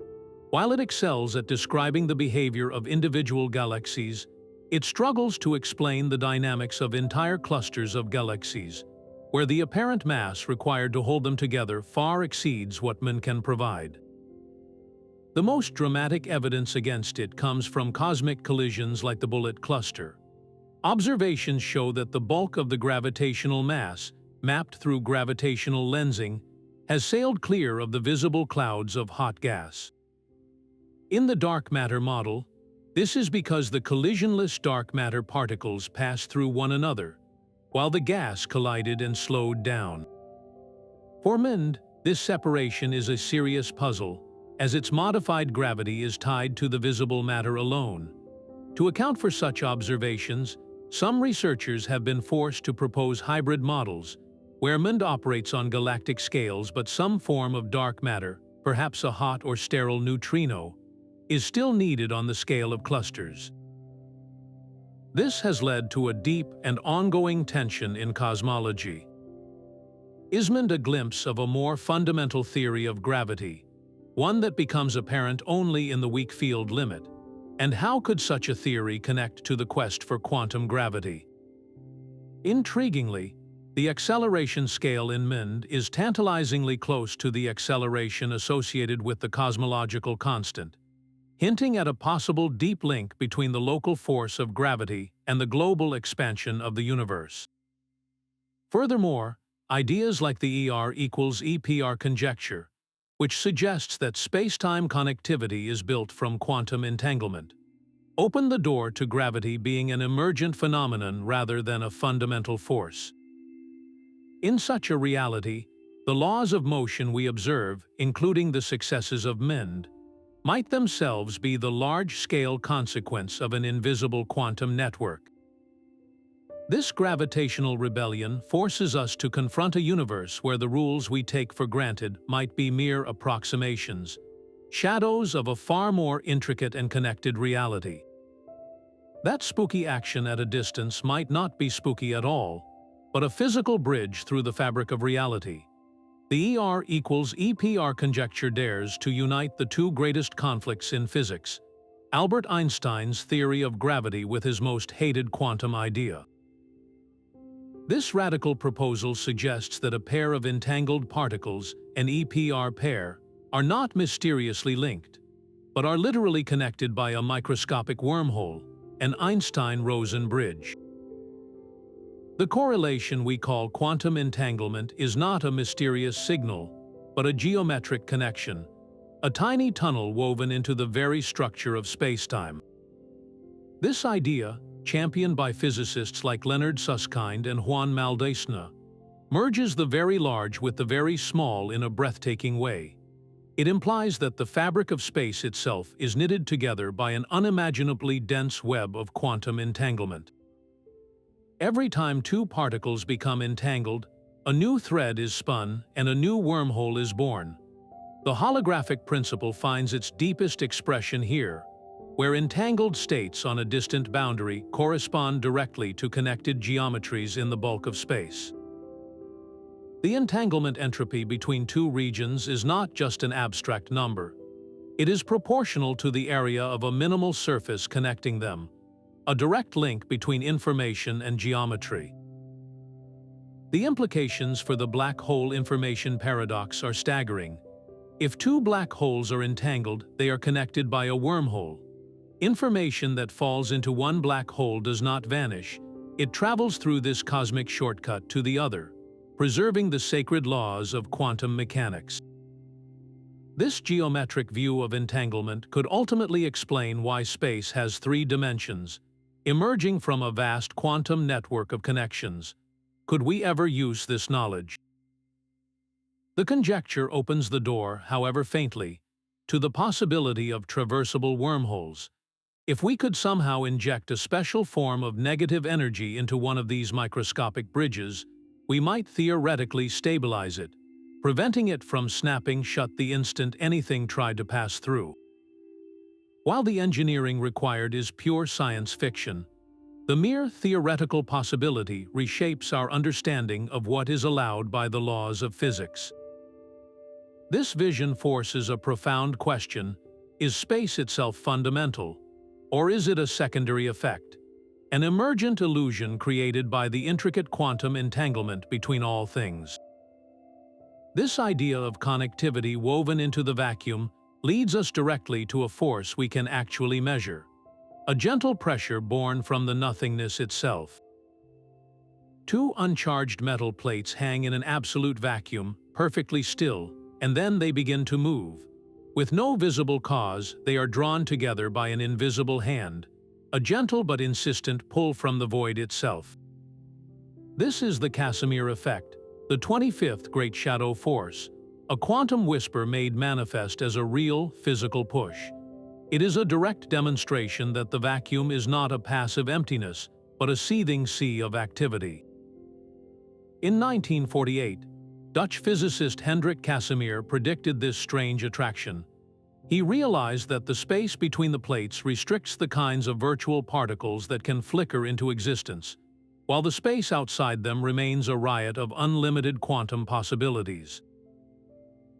While it excels at describing the behavior of individual galaxies, it struggles to explain the dynamics of entire clusters of galaxies, where the apparent mass required to hold them together far exceeds what MIND can provide. The most dramatic evidence against it comes from cosmic collisions like the Bullet Cluster. Observations show that the bulk of the gravitational mass, mapped through gravitational lensing, has sailed clear of the visible clouds of hot gas. In the dark matter model, this is because the collisionless dark matter particles pass through one another, while the gas collided and slowed down. For MIND, this separation is a serious puzzle, as its modified gravity is tied to the visible matter alone. To account for such observations, some researchers have been forced to propose hybrid models, where MIND operates on galactic scales but some form of dark matter, perhaps a hot or sterile neutrino, is still needed on the scale of clusters. This has led to a deep and ongoing tension in cosmology. Is MIND a glimpse of a more fundamental theory of gravity, one that becomes apparent only in the weak field limit? And how could such a theory connect to the quest for quantum gravity? Intriguingly, the acceleration scale in MIND is tantalizingly close to the acceleration associated with the cosmological constant, hinting at a possible deep link between the local force of gravity and the global expansion of the universe. Furthermore, ideas like the ER=EPR conjecture, which suggests that space-time connectivity is built from quantum entanglement, open the door to gravity being an emergent phenomenon rather than a fundamental force. In such a reality, the laws of motion we observe, including the successes of MEND, might themselves be the large-scale consequence of an invisible quantum network. This gravitational rebellion forces us to confront a universe where the rules we take for granted might be mere approximations, shadows of a far more intricate and connected reality. That spooky action at a distance might not be spooky at all, but a physical bridge through the fabric of reality. The ER equals EPR conjecture dares to unite the two greatest conflicts in physics, Albert Einstein's theory of gravity with his most hated quantum idea. This radical proposal suggests that a pair of entangled particles, an EPR pair, are not mysteriously linked, but are literally connected by a microscopic wormhole, an Einstein-Rosen bridge. The correlation we call quantum entanglement is not a mysterious signal, but a geometric connection, a tiny tunnel woven into the very structure of spacetime. This idea, championed by physicists like Leonard Susskind and Juan Maldacena, merges the very large with the very small in a breathtaking way. It implies that the fabric of space itself is knitted together by an unimaginably dense web of quantum entanglement. Every time two particles become entangled, a new thread is spun and a new wormhole is born. The holographic principle finds its deepest expression here, where entangled states on a distant boundary correspond directly to connected geometries in the bulk of space. The entanglement entropy between two regions is not just an abstract number. It is proportional to the area of a minimal surface connecting them, a direct link between information and geometry. The implications for the black hole information paradox are staggering. If two black holes are entangled, they are connected by a wormhole. Information that falls into one black hole does not vanish. It travels through this cosmic shortcut to the other, preserving the sacred laws of quantum mechanics. This geometric view of entanglement could ultimately explain why space has three dimensions, emerging from a vast quantum network of connections. Could we ever use this knowledge? The conjecture opens the door, however faintly, to the possibility of traversable wormholes. If we could somehow inject a special form of negative energy into one of these microscopic bridges, we might theoretically stabilize it, preventing it from snapping shut the instant anything tried to pass through. While the engineering required is pure science fiction, the mere theoretical possibility reshapes our understanding of what is allowed by the laws of physics. This vision forces a profound question: is space itself fundamental, or is it a secondary effect, an emergent illusion created by the intricate quantum entanglement between all things? This idea of connectivity woven into the vacuum leads us directly to a force we can actually measure, a gentle pressure born from the nothingness itself. Two uncharged metal plates hang in an absolute vacuum, perfectly still, and then they begin to move. With no visible cause, they are drawn together by an invisible hand, a gentle but insistent pull from the void itself. This is the Casimir effect, the 25th great shadow force, a quantum whisper made manifest as a real, physical push. It is a direct demonstration that the vacuum is not a passive emptiness, but a seething sea of activity. In 1948, Dutch physicist Hendrik Casimir predicted this strange attraction. He realized that the space between the plates restricts the kinds of virtual particles that can flicker into existence, while the space outside them remains a riot of unlimited quantum possibilities.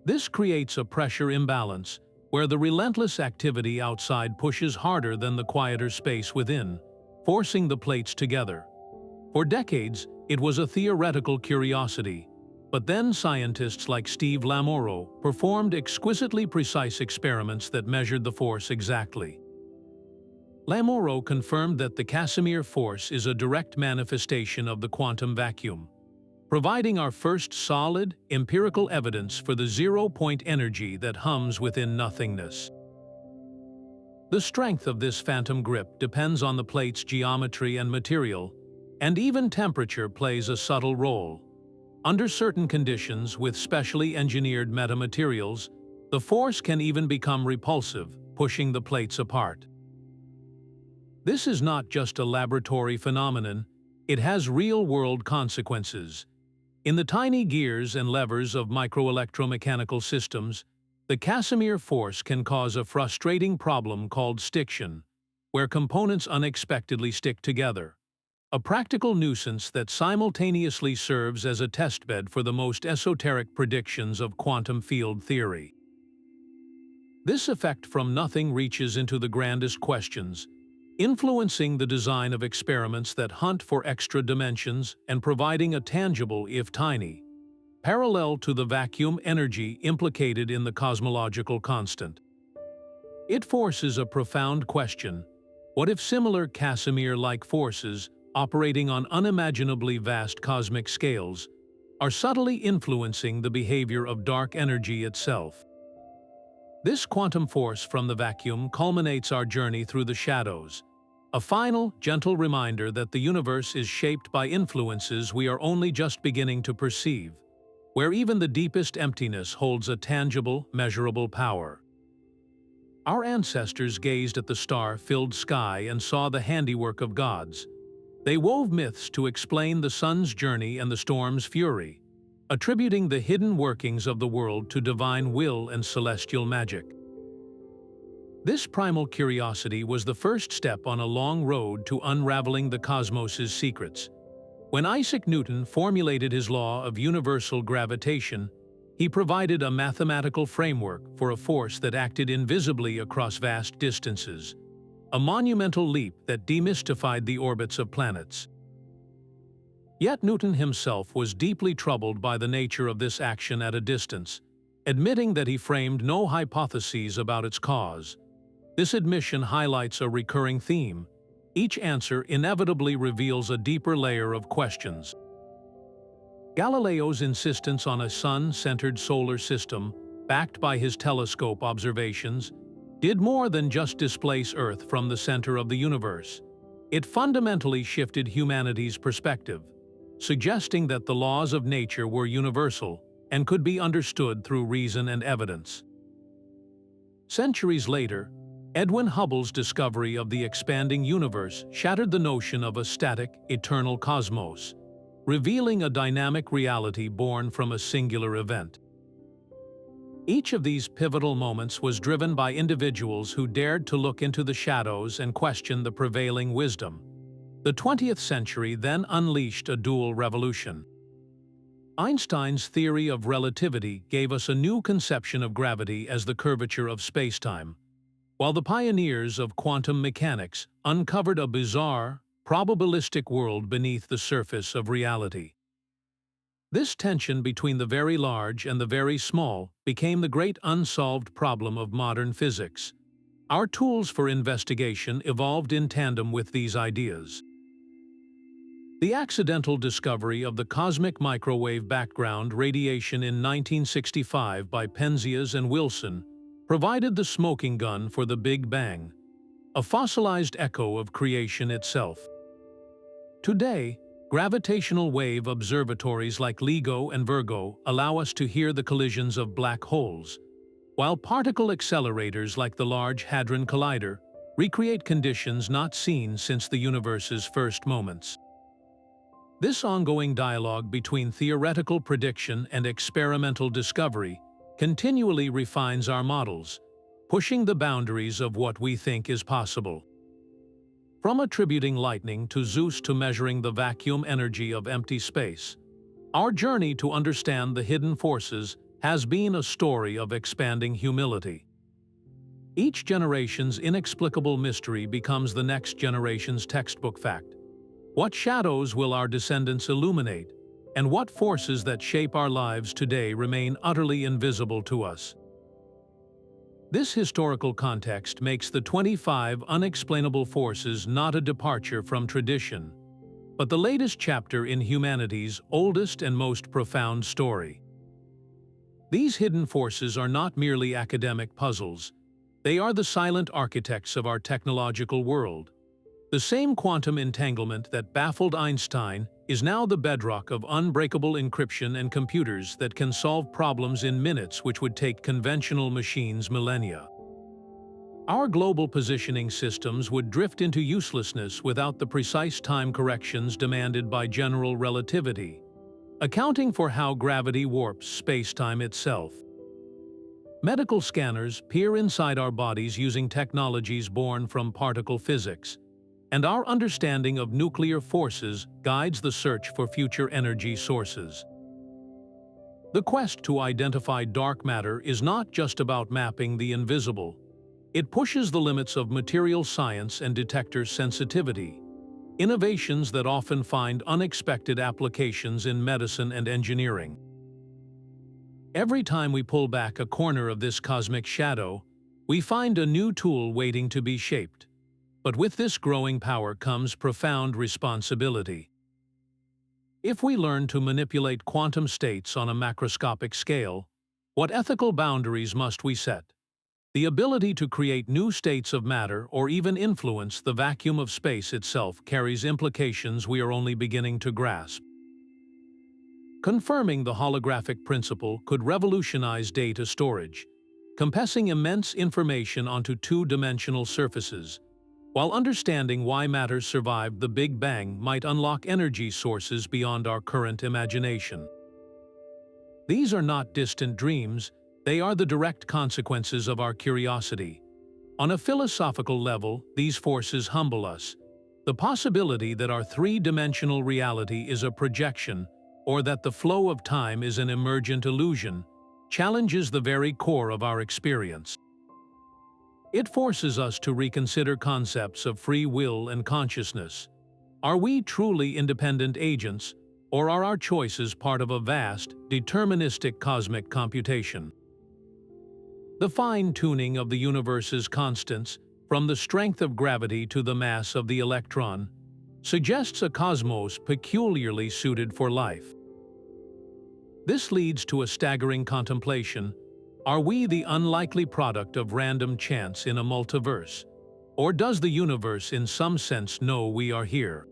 This creates a pressure imbalance, where the relentless activity outside pushes harder than the quieter space within, forcing the plates together. For decades, it was a theoretical curiosity, but then scientists like Steve Lamoureau performed exquisitely precise experiments that measured the force exactly. Lamoureau confirmed that the Casimir force is a direct manifestation of the quantum vacuum, providing our first solid, empirical evidence for the zero-point energy that hums within nothingness. The strength of this phantom grip depends on the plate's geometry and material, and even temperature plays a subtle role. Under certain conditions with specially engineered metamaterials, the force can even become repulsive, pushing the plates apart. This is not just a laboratory phenomenon, it has real-world consequences. In the tiny gears and levers of microelectromechanical systems, the Casimir force can cause a frustrating problem called stiction, where components unexpectedly stick together. A practical nuisance that simultaneously serves as a testbed for the most esoteric predictions of quantum field theory. This effect from nothing reaches into the grandest questions, influencing the design of experiments that hunt for extra dimensions and providing a tangible, if tiny, parallel to the vacuum energy implicated in the cosmological constant. It forces a profound question: what if similar Casimir-like forces, operating on unimaginably vast cosmic scales, are subtly influencing the behavior of dark energy itself? This quantum force from the vacuum culminates our journey through the shadows, a final, gentle reminder that the universe is shaped by influences we are only just beginning to perceive, where even the deepest emptiness holds a tangible, measurable power. Our ancestors gazed at the star-filled sky and saw the handiwork of gods. They wove myths to explain the sun's journey and the storm's fury, attributing the hidden workings of the world to divine will and celestial magic. This primal curiosity was the first step on a long road to unraveling the cosmos's secrets. When Isaac Newton formulated his law of universal gravitation, he provided a mathematical framework for a force that acted invisibly across vast distances, a monumental leap that demystified the orbits of planets. Yet Newton himself was deeply troubled by the nature of this action at a distance, admitting that he framed no hypotheses about its cause. This admission highlights a recurring theme. Each answer inevitably reveals a deeper layer of questions. Galileo's insistence on a sun-centered solar system, backed by his telescope observations, did more than just displace Earth from the center of the universe. It fundamentally shifted humanity's perspective, suggesting that the laws of nature were universal and could be understood through reason and evidence. Centuries later, Edwin Hubble's discovery of the expanding universe shattered the notion of a static, eternal cosmos, revealing a dynamic reality born from a singular event. Each of these pivotal moments was driven by individuals who dared to look into the shadows and question the prevailing wisdom. The 20th century then unleashed a dual revolution. Einstein's theory of relativity gave us a new conception of gravity as the curvature of spacetime, while the pioneers of quantum mechanics uncovered a bizarre, probabilistic world beneath the surface of reality. This tension between the very large and the very small became the great unsolved problem of modern physics. Our tools for investigation evolved in tandem with these ideas. The accidental discovery of the cosmic microwave background radiation in 1965 by Penzias and Wilson provided the smoking gun for the Big Bang, a fossilized echo of creation itself. Today, gravitational wave observatories like LIGO and Virgo allow us to hear the collisions of black holes, while particle accelerators like the Large Hadron Collider recreate conditions not seen since the universe's first moments. This ongoing dialogue between theoretical prediction and experimental discovery continually refines our models, pushing the boundaries of what we think is possible. From attributing lightning to Zeus to measuring the vacuum energy of empty space, our journey to understand the hidden forces has been a story of expanding humility. Each generation's inexplicable mystery becomes the next generation's textbook fact. What shadows will our descendants illuminate, and what forces that shape our lives today remain utterly invisible to us? This historical context makes the 25 unexplainable forces not a departure from tradition, but the latest chapter in humanity's oldest and most profound story. These hidden forces are not merely academic puzzles. They are the silent architects of our technological world. The same quantum entanglement that baffled Einstein is now the bedrock of unbreakable encryption and computers that can solve problems in minutes which would take conventional machines millennia. Our global positioning systems would drift into uselessness without the precise time corrections demanded by general relativity, accounting for how gravity warps space-time itself. Medical scanners peer inside our bodies using technologies born from particle physics, and our understanding of nuclear forces guides the search for future energy sources. The quest to identify dark matter is not just about mapping the invisible. It pushes the limits of material science and detector sensitivity, innovations that often find unexpected applications in medicine and engineering. Every time we pull back a corner of this cosmic shadow, we find a new tool waiting to be shaped. But with this growing power comes profound responsibility. If we learn to manipulate quantum states on a macroscopic scale, what ethical boundaries must we set? The ability to create new states of matter or even influence the vacuum of space itself carries implications we are only beginning to grasp. Confirming the holographic principle could revolutionize data storage, compressing immense information onto two-dimensional surfaces, while understanding why matter survived the Big Bang might unlock energy sources beyond our current imagination. These are not distant dreams, they are the direct consequences of our curiosity. On a philosophical level, these forces humble us. The possibility that our three-dimensional reality is a projection, or that the flow of time is an emergent illusion, challenges the very core of our experience. It forces us to reconsider concepts of free will and consciousness. Are we truly independent agents, or are our choices part of a vast, deterministic cosmic computation? The fine-tuning of the universe's constants, from the strength of gravity to the mass of the electron, suggests a cosmos peculiarly suited for life. This leads to a staggering contemplation. Are we the unlikely product of random chance in a multiverse? Or does the universe in some sense know we are here?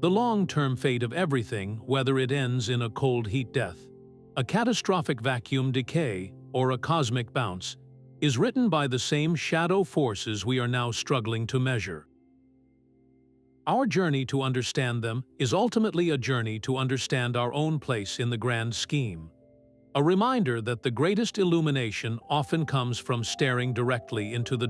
The long-term fate of everything, whether it ends in a cold heat death, a catastrophic vacuum decay, or a cosmic bounce, is written by the same shadow forces we are now struggling to measure. Our journey to understand them is ultimately a journey to understand our own place in the grand scheme. A reminder that the greatest illumination often comes from staring directly into the